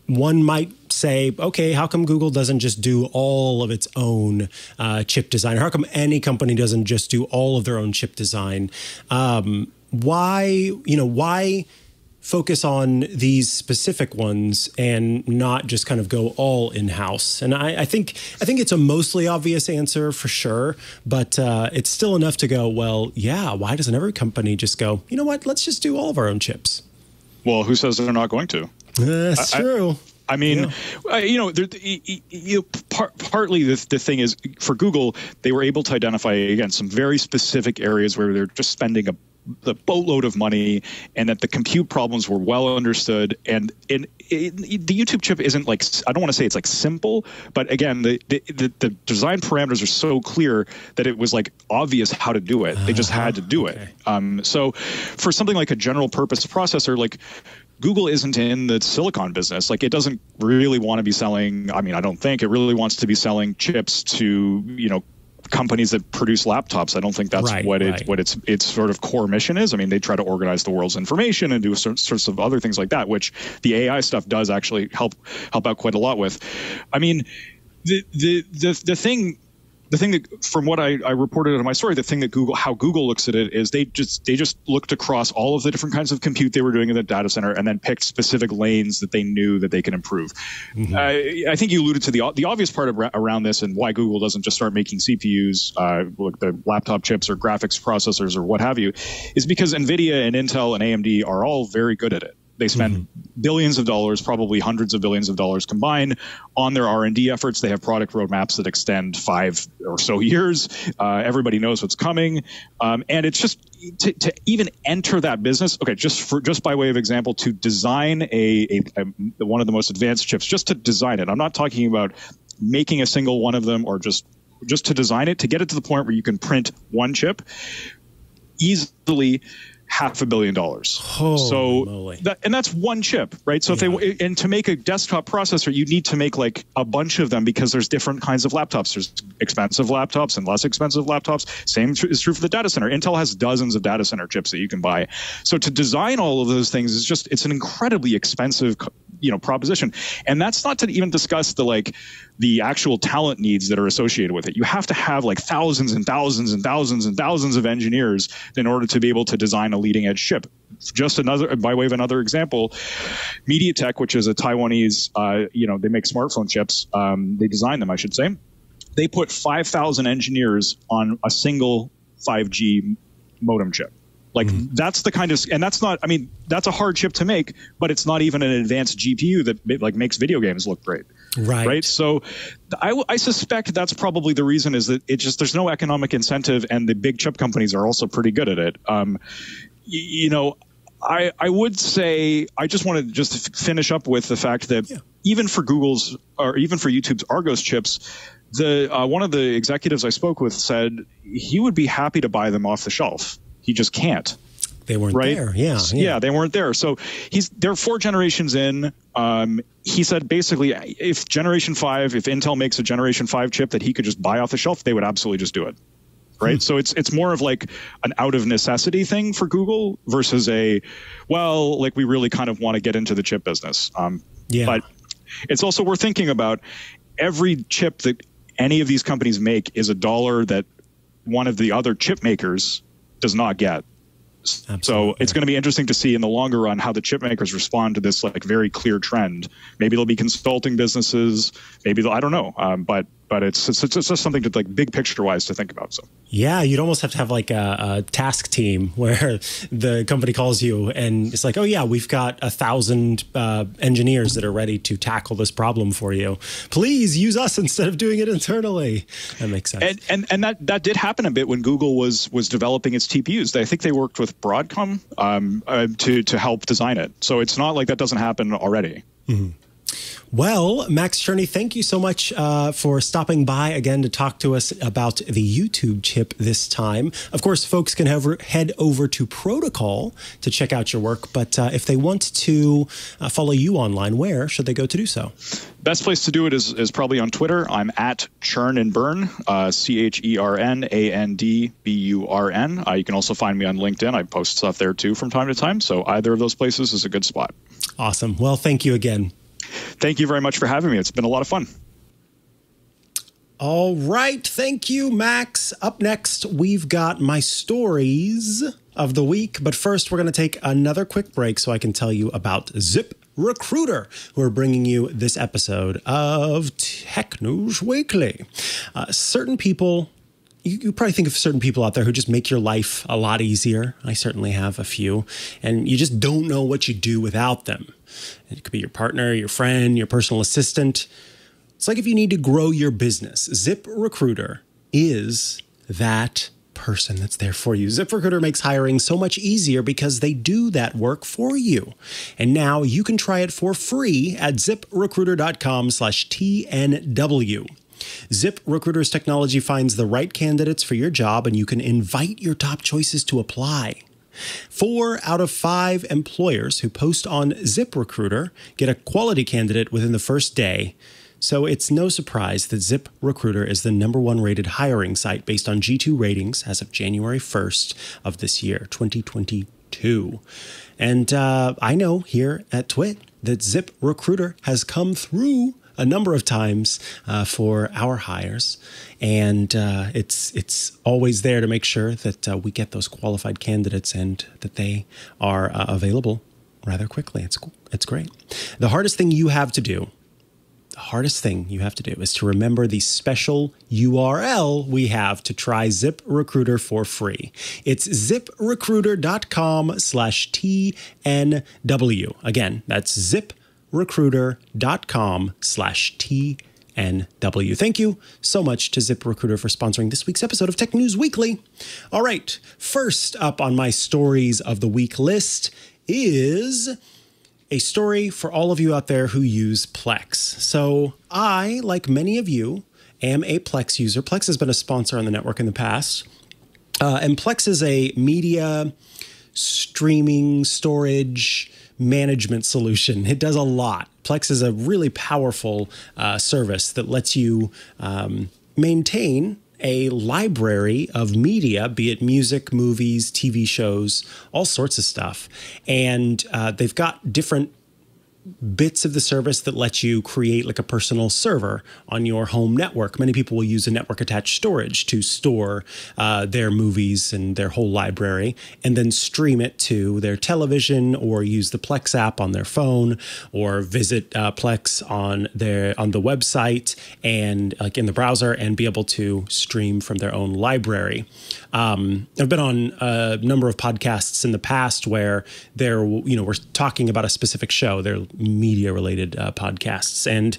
one might say, okay, how come Google doesn't just do all of its own chip design? How come any company doesn't just do all of their own chip design? Why focus on these specific ones and not just kind of go all in-house? And I think it's a mostly obvious answer for sure, but it's still enough to go, well, yeah, why doesn't every company just go, you know what, let's just do all of our own chips? Well, who says they're not going to? That's true. I mean, partly the thing is, for Google, they were able to identify, again, some very specific areas where they're just spending the boatload of money, and that the compute problems were well understood. And the YouTube chip isn't like, I don't want to say it's like simple, but again, the design parameters are so clear that it was like obvious how to do it. They just had to do it. So for something like a general purpose processor, like Google isn't in the silicon business. Like, it doesn't really want to be selling, I mean, I don't think it really wants to be selling chips to, companies that produce laptops. I don't think that's what its sort of core mission is. I mean, they try to organize the world's information and do sorts of other things like that, which the AI stuff does actually help out quite a lot with. I mean, the thing that, from what I reported in my story, the thing that how Google looks at it is they just looked across all of the different kinds of compute they were doing in the data center and then picked specific lanes that they knew that they can improve. Mm-hmm. I think you alluded to the obvious part around this, and why Google doesn't just start making CPUs, like the laptop chips or graphics processors or what have you, is because NVIDIA and Intel and AMD are all very good at it. They spend billions of dollars, probably hundreds of billions of dollars combined, on their R&D efforts. They have product roadmaps that extend 5 or so years. Everybody knows what's coming, and it's just to even enter that business. Okay, just by way of example, to design one of the most advanced chips, just to design it. I'm not talking about making a single one of them, or just to design it, to get it to the point where you can print one chip easily. $500 million. And that's one chip, right? So if to make a desktop processor, you need to make like a bunch of them, because there's different kinds of laptops. There's expensive laptops and less expensive laptops. Same is true for the data center. Intel has dozens of data center chips that you can buy. So to design all of those things is it's an incredibly expensive, proposition. And that's not to even discuss the actual talent needs that are associated with it. You have to have like thousands and thousands and thousands and thousands of engineers in order to be able to design a leading edge chip. Just by way of another example, MediaTek, which is a Taiwanese, they make smartphone chips. They design them, I should say. They put 5,000 engineers on a single 5G modem chip. Like that's the kind of, and that's not, I mean, that's a hard chip to make, but it's not even an advanced GPU that like makes video games look great. Right. So I suspect that's probably the reason, is that there's no economic incentive, and the big chip companies are also pretty good at it. I would say, I just want to just finish up with the fact that even for Google's, or even for YouTube's Argos chips, one of the executives I spoke with said he would be happy to buy them off the shelf. He just can't. They weren't there. Yeah, they weren't there. So they're 4 generations in. He said basically, if Intel makes a Generation 5 chip that he could just buy off the shelf, they would absolutely just do it. Right. So it's more of like an out of necessity thing for Google versus we really kind of want to get into the chip business. But it's also worth thinking about, every chip that any of these companies make is $1 that one of the other chip makers does not get. Absolutely. So it's going to be interesting to see in the longer run how the chip makers respond to this like very clear trend. Maybe they'll be consulting businesses. Maybe I don't know. But it's just something to like big picture wise to think about. So yeah, you'd almost have to have like a task team where the company calls you and it's like, oh yeah, we've got 1,000 engineers that are ready to tackle this problem for you. Please use us instead of doing it internally. That makes sense. And that did happen a bit when Google was developing its TPUs. I think they worked with Broadcom to help design it. So it's not like that doesn't happen already. Mm-hmm. Well, Max Cherney, thank you so much for stopping by again to talk to us about the YouTube chip this time. Of course, folks can head over to Protocol to check out your work. But if they want to follow you online, where should they go to do so? Best place to do it is probably on Twitter. I'm at Chern and Burn, CHERNANDBURN. You can also find me on LinkedIn. I post stuff there too from time to time. So either of those places is a good spot. Awesome. Well, thank you again. thank you very much for having me. It's been a lot of fun. All right. Thank you, Max. Up next, we've got my stories of the week. But first, we're going to take another quick break so I can tell you about ZipRecruiter, who are bringing you this episode of Tech News Weekly. Certain people, you probably think of certain people out there who just make your life a lot easier. I certainly have a few. And you just don't know what you do without them. It could be your partner, your friend, your personal assistant. It's like if you need to grow your business, ZipRecruiter is that person that's there for you. ZipRecruiter makes hiring so much easier because they do that work for you. And now you can try it for free at ziprecruiter.com/TNW. ZipRecruiter's technology finds the right candidates for your job, and you can invite your top choices to apply. 4 out of 5 employers who post on ZipRecruiter get a quality candidate within the first day. So it's no surprise that ZipRecruiter is the #1 rated hiring site based on G2 ratings as of January 1st of this year, 2022. And I know here at TWiT that ZipRecruiter has come through a number of times for our hires. And it's always there to make sure that we get those qualified candidates and that they are available rather quickly. It's great. The hardest thing you have to do is to remember the special URL we have to try ZipRecruiter for free. It's ziprecruiter.com/TNW. Again, that's ziprecruiter.com/TNW. Thank you so much to ZipRecruiter for sponsoring this week's episode of Tech News Weekly. All right, first up on my stories of the week list is a story for all of you out there who use Plex. So I, like many of you, am a Plex user. Plex has been a sponsor on the network in the past. And Plex is a media streaming storage management solution. It does a lot. Plex is a really powerful service that lets you maintain a library of media, be it music, movies, TV shows, all sorts of stuff. And they've got different bits of the service that let you create like a personal server on your home network. Many people will use a network attached storage to store their movies and their whole library and then stream it to their television or use the Plex app on their phone or visit Plex on the website and like in the browser and be able to stream from their own library. I've been on a number of podcasts in the past where we're talking about a specific show. They're media-related podcasts, and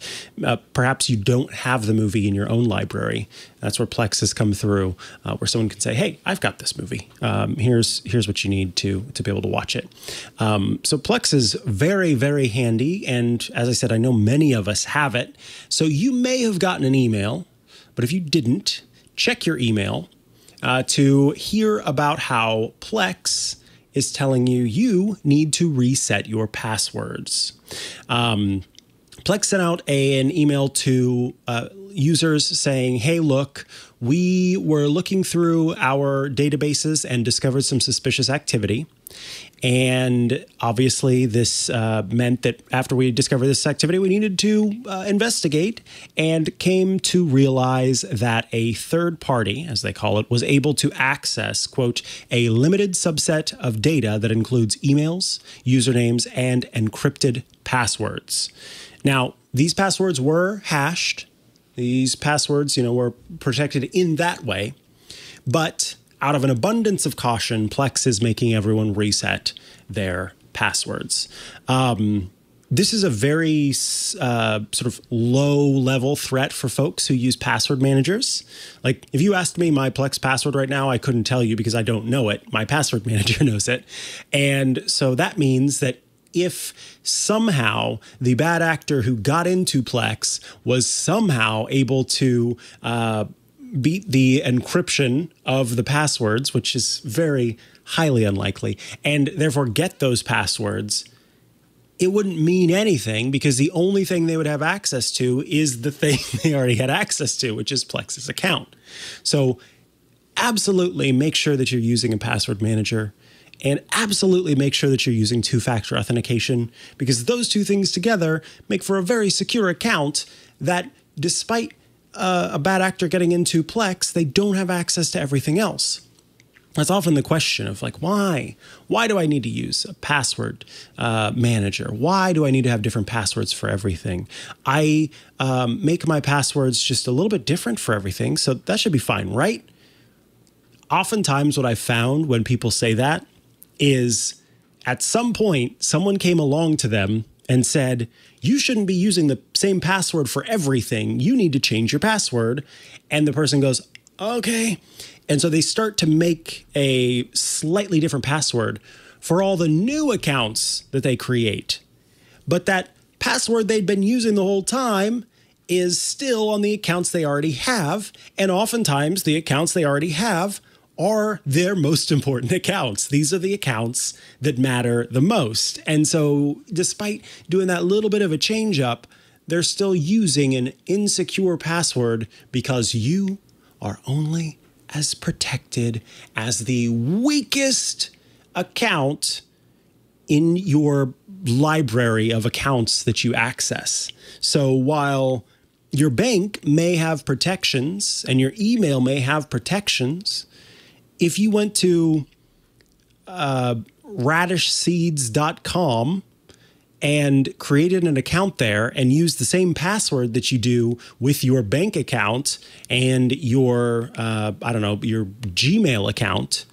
perhaps you don't have the movie in your own library. That's where Plex has come through, where someone can say, "Hey, I've got this movie. Here's what you need to be able to watch it." So Plex is very, very handy, and as I said, I know many of us have it. So you may have gotten an email, but if you didn't, check your email to hear about how Plex is telling you need to reset your passwords. Plex sent out an email to users saying, hey, look, we were looking through our databases and discovered some suspicious activity. And obviously, this meant that after we discovered this activity, we needed to investigate and came to realize that a third party, as they call it, was able to access, quote, a limited subset of data that includes emails, usernames, and encrypted passwords. Now, these passwords were hashed. These passwords, were protected in that way. But out of an abundance of caution, Plex is making everyone reset their passwords. This is a very sort of low-level threat for folks who use password managers. Like, if you asked me my Plex password right now, I couldn't tell you because I don't know it. My password manager knows it. And so that means that if somehow the bad actor who got into Plex was somehow able to beat the encryption of the passwords, which is very highly unlikely, and therefore get those passwords, it wouldn't mean anything because the only thing they would have access to is the thing they already had access to, which is Plex's account. So absolutely make sure that you're using a password manager. And absolutely make sure that you're using two-factor authentication, because those two things together make for a very secure account that, despite a bad actor getting into Plex, they don't have access to everything else. That's often the question of like, why? Why do I need to use a password manager? Why do I need to have different passwords for everything? I make my passwords just a little bit different for everything, so that should be fine, right? Oftentimes what I've found when people say that is at some point, someone came along to them and said, you shouldn't be using the same password for everything. You need to change your password. And the person goes, okay. And so they start to make a slightly different password for all the new accounts that they create. But that password they'd been using the whole time is still on the accounts they already have. And oftentimes the accounts they already have are their most important accounts. These are the accounts that matter the most. And so despite doing that little bit of a change up, they're still using an insecure password because you are only as protected as the weakest account in your library of accounts that you access. So while your bank may have protections and your email may have protections, if you went to radishseeds.com and created an account there and used the same password that you do with your bank account and your, your Gmail account,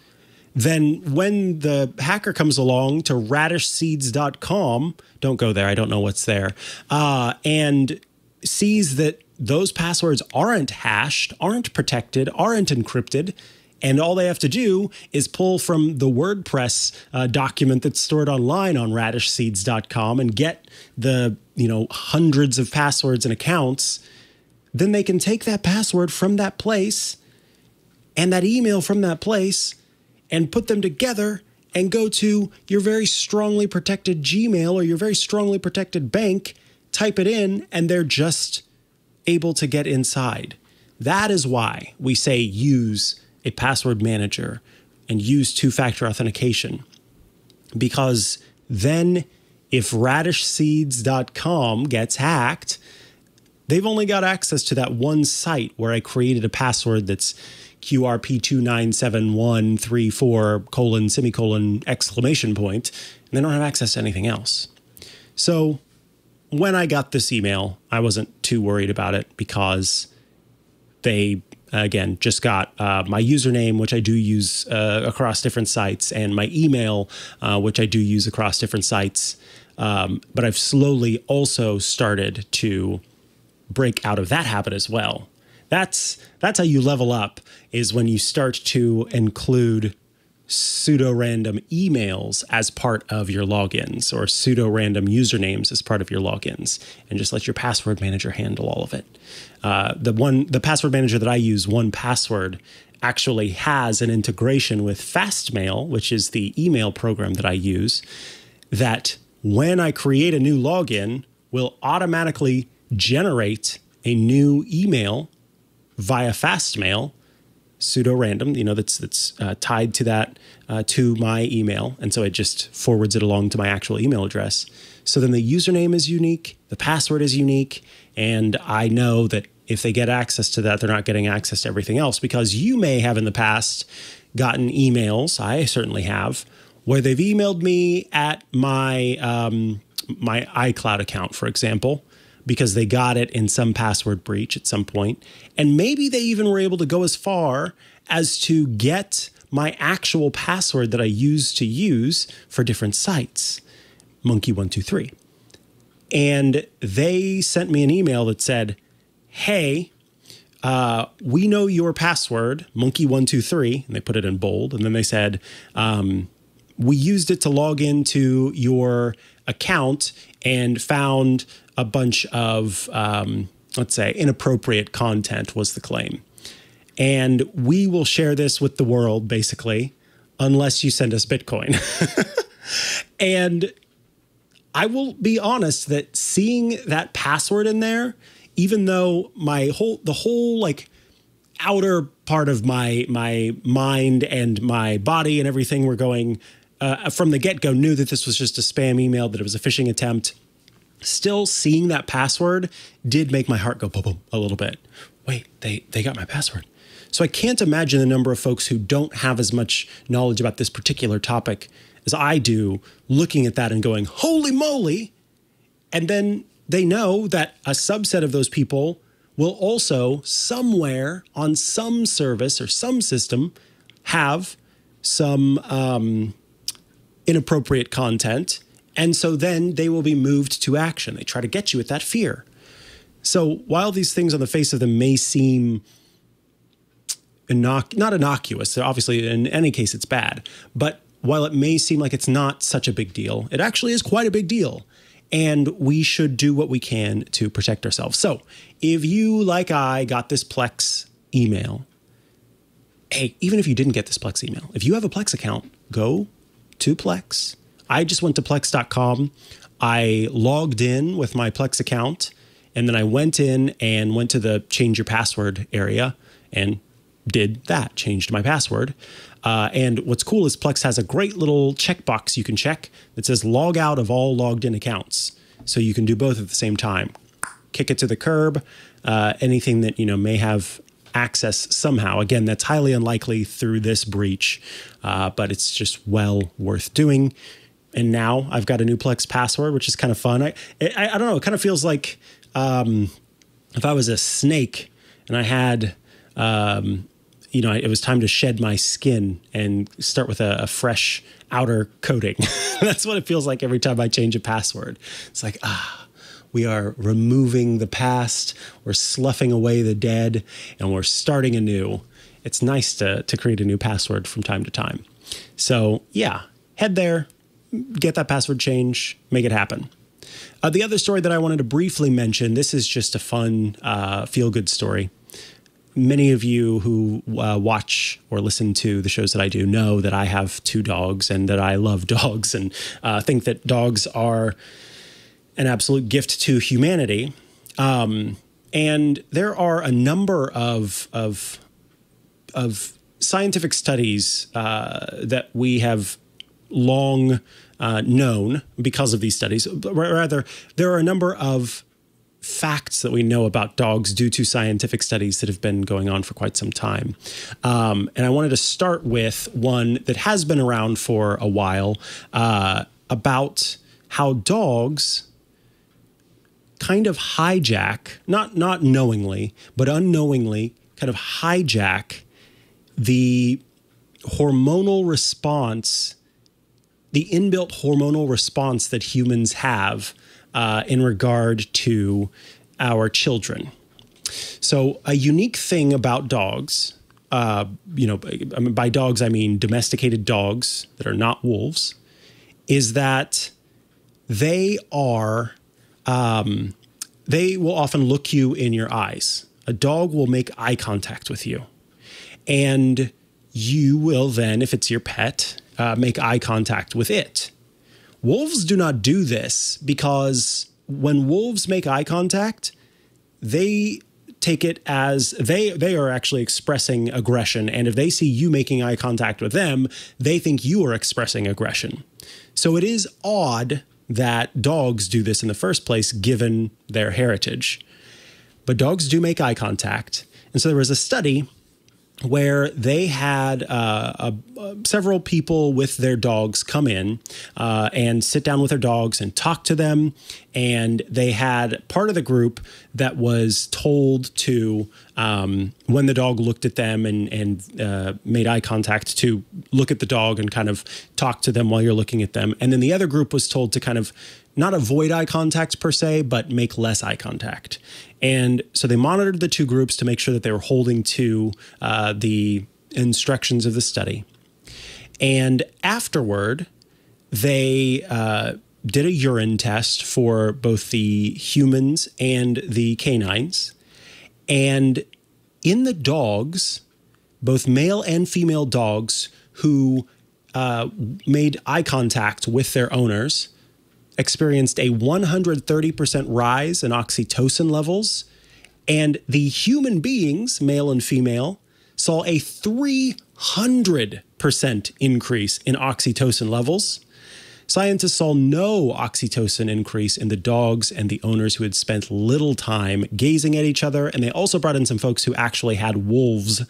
then when the hacker comes along to radishseeds.com, don't go there, I don't know what's there, and sees that those passwords aren't hashed, aren't protected, aren't encrypted, and all they have to do is pull from the WordPress document that's stored online on radishseeds.com and get the, hundreds of passwords and accounts. Then they can take that password from that place and that email from that place and put them together and go to your very strongly protected Gmail or your very strongly protected bank, type it in, and they're just able to get inside. That is why we say use a password manager and use two-factor authentication, because then if radishseeds.com gets hacked, they've only got access to that one site where I created a password that's QRP297134:; and they don't have access to anything else. So when I got this email, I wasn't too worried about it because they again, just got my username, which I do use across different sites, and my email, which I do use across different sites. But I've slowly also started to break out of that habit as well. That's how you level up, is when you start to include pseudo-random emails as part of your logins, or pseudo-random usernames as part of your logins, and just let your password manager handle all of it. The password manager that I use, 1Password, actually has an integration with Fastmail, which is the email program that I use, that when I create a new login, will automatically generate a new email via Fastmail, pseudo-random, that's tied to that, to my email. And so it just forwards it along to my actual email address. So then the username is unique, the password is unique, and I know that if they get access to that, they're not getting access to everything else, because you may have in the past gotten emails, I certainly have, where they've emailed me at my my iCloud account, for example, because they got it in some password breach at some point. And maybe they even were able to go as far as to get my actual password that I used to use for different sites, Monkey123. And they sent me an email that said, hey, we know your password, Monkey123, and they put it in bold. And then they said, we used it to log into your account and found a bunch of, let's say, inappropriate content was the claim. And we will share this with the world, basically, unless you send us Bitcoin. And I will be honest that seeing that password in there, even though the whole like outer part of my mind and my body and everything were going, from the get-go knew that this was just a spam email, that it was a phishing attempt, still seeing that password did make my heart go boom, boom a little bit. Wait, they got my password. So I can't imagine the number of folks who don't have as much knowledge about this particular topic as I do, looking at that and going, holy moly. And then they know that a subset of those people will also somewhere on some service or some system have some inappropriate content. And so then they will be moved to action. They try to get you with that fear. So while these things on the face of them may seem not innocuous, so obviously in any case it's bad, but while it may seem like it's not such a big deal, it actually is quite a big deal. And we should do what we can to protect ourselves. So if you, like I, got this Plex email, hey, even if you didn't get this Plex email, if you have a Plex account, go to Plex. I just went to Plex.com. I logged in with my Plex account, and then I went in and went to the change your password area and did that, changed my password. And what's cool is Plex has a great little checkbox you can check that says log out of all logged in accounts. So you can do both at the same time. Kick it to the curb. Anything that, may have access somehow. Again, that's highly unlikely through this breach, but it's just well worth doing. And now I've got a new Plex password, which is kind of fun. I don't know. It kind of feels like if I was a snake and I had, it was time to shed my skin and start with a fresh outer coating. That's what it feels like every time I change a password. It's like, we are removing the past, we're sloughing away the dead, and we're starting anew. It's nice to create a new password from time to time. So yeah, head there, get that password change, make it happen. The other story that I wanted to briefly mention, this is just a fun, feel-good story. Many of you who watch or listen to the shows that I do know that I have 2 dogs and that I love dogs and think that dogs are an absolute gift to humanity. And there are a number of scientific studies that we have long known because of these studies. Rather, there are a number of facts that we know about dogs due to scientific studies that have been going on for quite some time. And I wanted to start with one that has been around for a while about how dogs kind of hijack, not knowingly, but unknowingly kind of hijack the hormonal response, the inbuilt hormonal response that humans have in regard to our children. So a unique thing about dogs, by dogs, I mean domesticated dogs that are not wolves, is that they will often look you in your eyes. A dog will make eye contact with you. And you will then, if it's your pet, make eye contact with it. Wolves do not do this because when wolves make eye contact, they take it as they are actually expressing aggression. And if they see you making eye contact with them, they think you are expressing aggression. So it is odd that dogs do this in the first place, given their heritage. But dogs do make eye contact. And so there was a study where they had several people with their dogs come in and sit down with their dogs and talk to them. And they had part of the group that was told to, when the dog looked at them and made eye contact, to look at the dog and kind of talk to them while you're looking at them. And then the other group was told to kind of not avoid eye contact per se, but make less eye contact. And so they monitored the 2 groups to make sure that they were holding to the instructions of the study. And afterward, they did a urine test for both the humans and the canines. And in the dogs, both male and female dogs who made eye contact with their owners experienced a 130% rise in oxytocin levels, and the human beings, male and female, saw a 300% 8% increase in oxytocin levels. Scientists saw no oxytocin increase in the dogs and the owners who had spent little time gazing at each other. And they also brought in some folks who actually had wolves,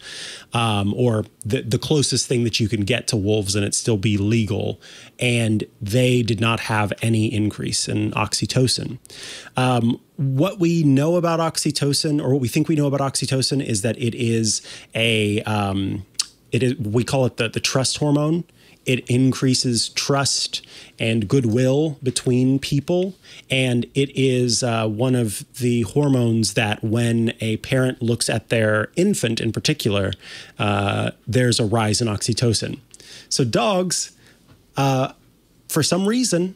or the closest thing that you can get to wolves and it still be legal. And they did not have any increase in oxytocin. What we know about oxytocin, or what we think we know about oxytocin, is that it is we call it the trust hormone. It increases trust and goodwill between people. And it is one of the hormones that when a parent looks at their infant in particular, there's a rise in oxytocin. So dogs, for some reason,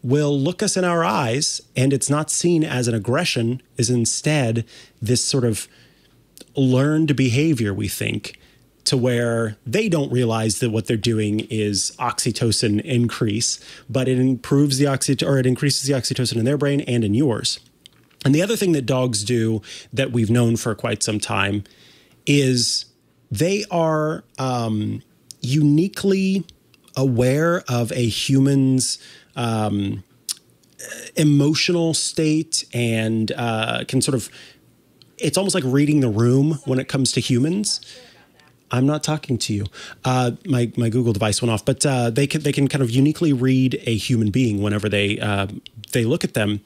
will look us in our eyes, and it's not seen as an aggression, is instead this sort of learned behavior, we think, to where they don't realize that what they're doing is oxytocin increase, but it improves it increases the oxytocin in their brain and in yours. And the other thing that dogs do that we've known for quite some time is they are uniquely aware of a human's emotional state and can sort of, it's almost like reading the room when it comes to humans. I'm not talking to you. My Google device went off, but they can kind of uniquely read a human being whenever they look at them.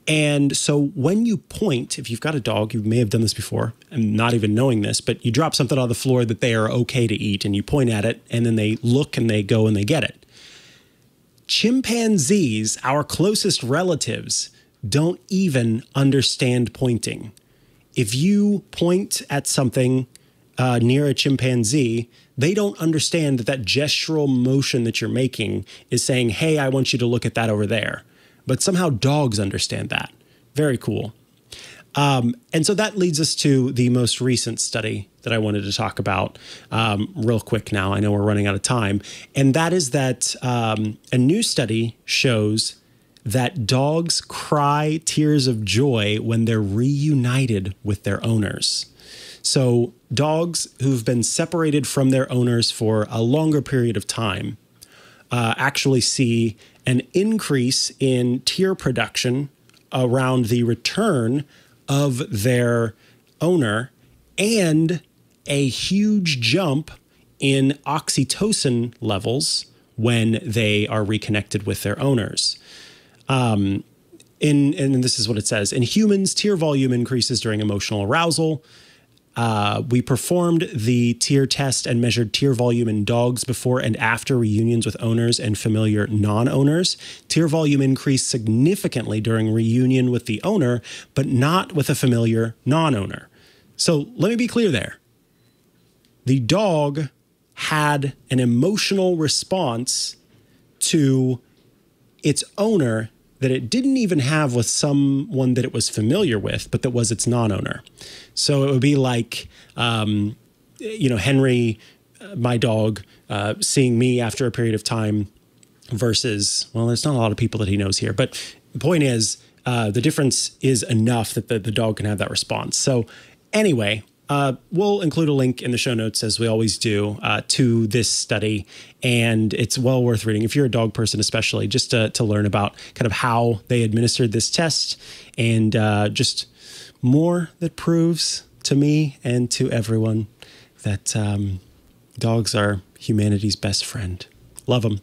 And so when you point, if you've got a dog, you may have done this before, and not even knowing this, but you drop something on the floor that they are okay to eat, and you point at it, and then they look and they go and they get it. Chimpanzees, our closest relatives, don't even understand pointing. If you point at something near a chimpanzee, they don't understand that gestural motion that you're making is saying, hey, I want you to look at that over there. But somehow dogs understand that. Very cool. And so that leads us to the most recent study that I wanted to talk about real quick now. I know we're running out of time. And that is that a new study shows that dogs cry tears of joy when they're reunited with their owners. So dogs who've been separated from their owners for a longer period of time actually see an increase in tear production around the return of their owner and a huge jump in oxytocin levels when they are reconnected with their owners. And this is what it says. In humans, tear volume increases during emotional arousal. We performed the tear test and measured tear volume in dogs before and after reunions with owners and familiar non-owners. Tear volume increased significantly during reunion with the owner, but not with a familiar non-owner. So let me be clear there. The dog had an emotional response to its owner that it didn't even have with someone that it was familiar with, but that was its non-owner. So it would be like, Henry, my dog, seeing me after a period of time versus, well, there's not a lot of people that he knows here. But the point is, the difference is enough that the dog can have that response. So anyway, we'll include a link in the show notes, as we always do, to this study. And it's well worth reading if you're a dog person, especially just to learn about kind of how they administered this test and just more that proves to me and to everyone that dogs are humanity's best friend. Love them.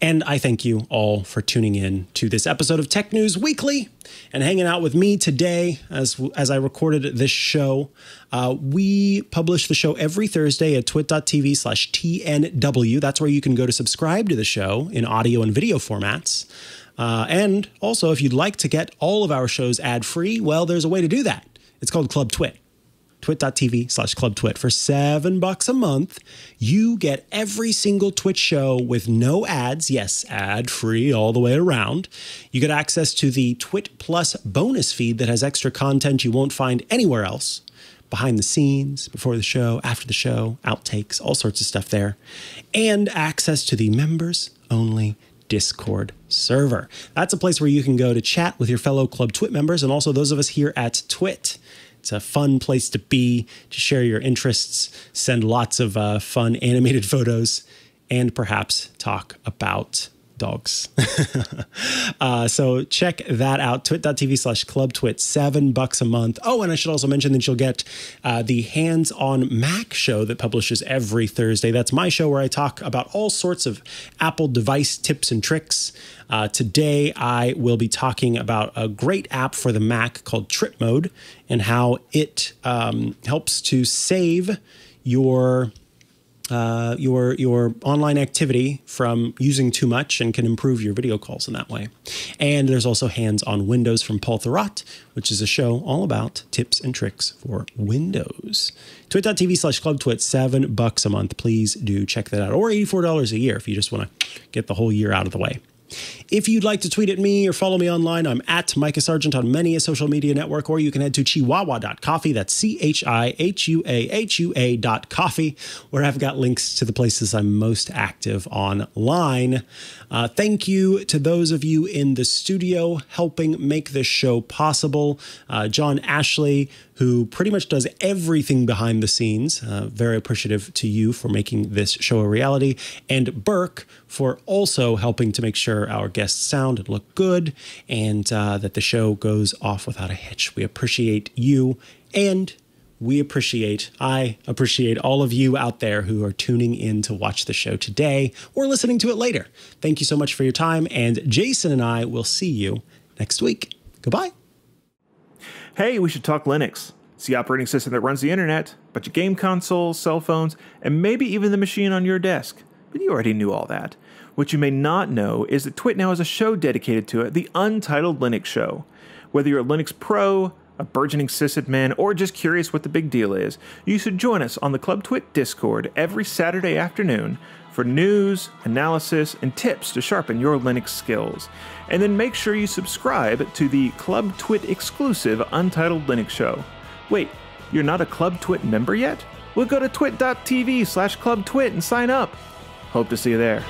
And I thank you all for tuning in to this episode of Tech News Weekly and hanging out with me today as I recorded this show. We publish the show every Thursday at twit.tv/TNW. That's where you can go to subscribe to the show in audio and video formats. And also, if you'd like to get all of our shows ad-free, well, there's a way to do that. It's called Club Twit. twit.tv/clubtwit. For $7 a month, you get every single Twitch show with no ads. Yes, ad-free all the way around. You get access to the Twit Plus bonus feed that has extra content you won't find anywhere else. Behind the scenes, before the show, after the show, outtakes, all sorts of stuff there. And access to the members-only Discord server. That's a place where you can go to chat with your fellow Club Twit members and also those of us here at Twit. It's a fun place to be, to share your interests, send lots of fun animated photos, and perhaps talk about dogs. So check that out. twit.tv/clubtwit, $7 a month. Oh, and I should also mention that you'll get the Hands on Mac show that publishes every Thursday. That's my show where I talk about all sorts of Apple device tips and tricks. Today, I will be talking about a great app for the Mac called Trip Mode and how it helps to save your online activity from using too much and can improve your video calls in that way. And there's also Hands on Windows from Paul Thurrott, which is a show all about tips and tricks for Windows. twit.tv/clubtwit, $7 a month. Please do check that out. Or $84 a year if you just want to get the whole year out of the way. If you'd like to tweet at me or follow me online, I'm at Mikah Sargent on many a social media network, or you can head to chihuahua.coffee. That's CHIHUAHUA.coffee, where I've got links to the places I'm most active online. Thank you to those of you in the studio helping make this show possible. John Ashley, who pretty much does everything behind the scenes. Very appreciative to you for making this show a reality. And Burke for also helping to make sure our guests sound and look good and that the show goes off without a hitch. We appreciate you, and I appreciate all of you out there who are tuning in to watch the show today or listening to it later. Thank you so much for your time, and Jason and I will see you next week. Goodbye. Hey, we should talk Linux. It's the operating system that runs the internet, but your game consoles, cell phones, and maybe even the machine on your desk. But you already knew all that. What you may not know is that TWiT now has a show dedicated to it, the Untitled Linux Show. Whether you're a Linux pro, a burgeoning sysadmin, or just curious what the big deal is, you should join us on the Club TWiT Discord every Saturday afternoon for news, analysis, and tips to sharpen your Linux skills. And then make sure you subscribe to the Club TWiT exclusive Untitled Linux Show. Wait, you're not a Club TWiT member yet? Well, go to twit.tv/clubtwit and sign up. Hope to see you there.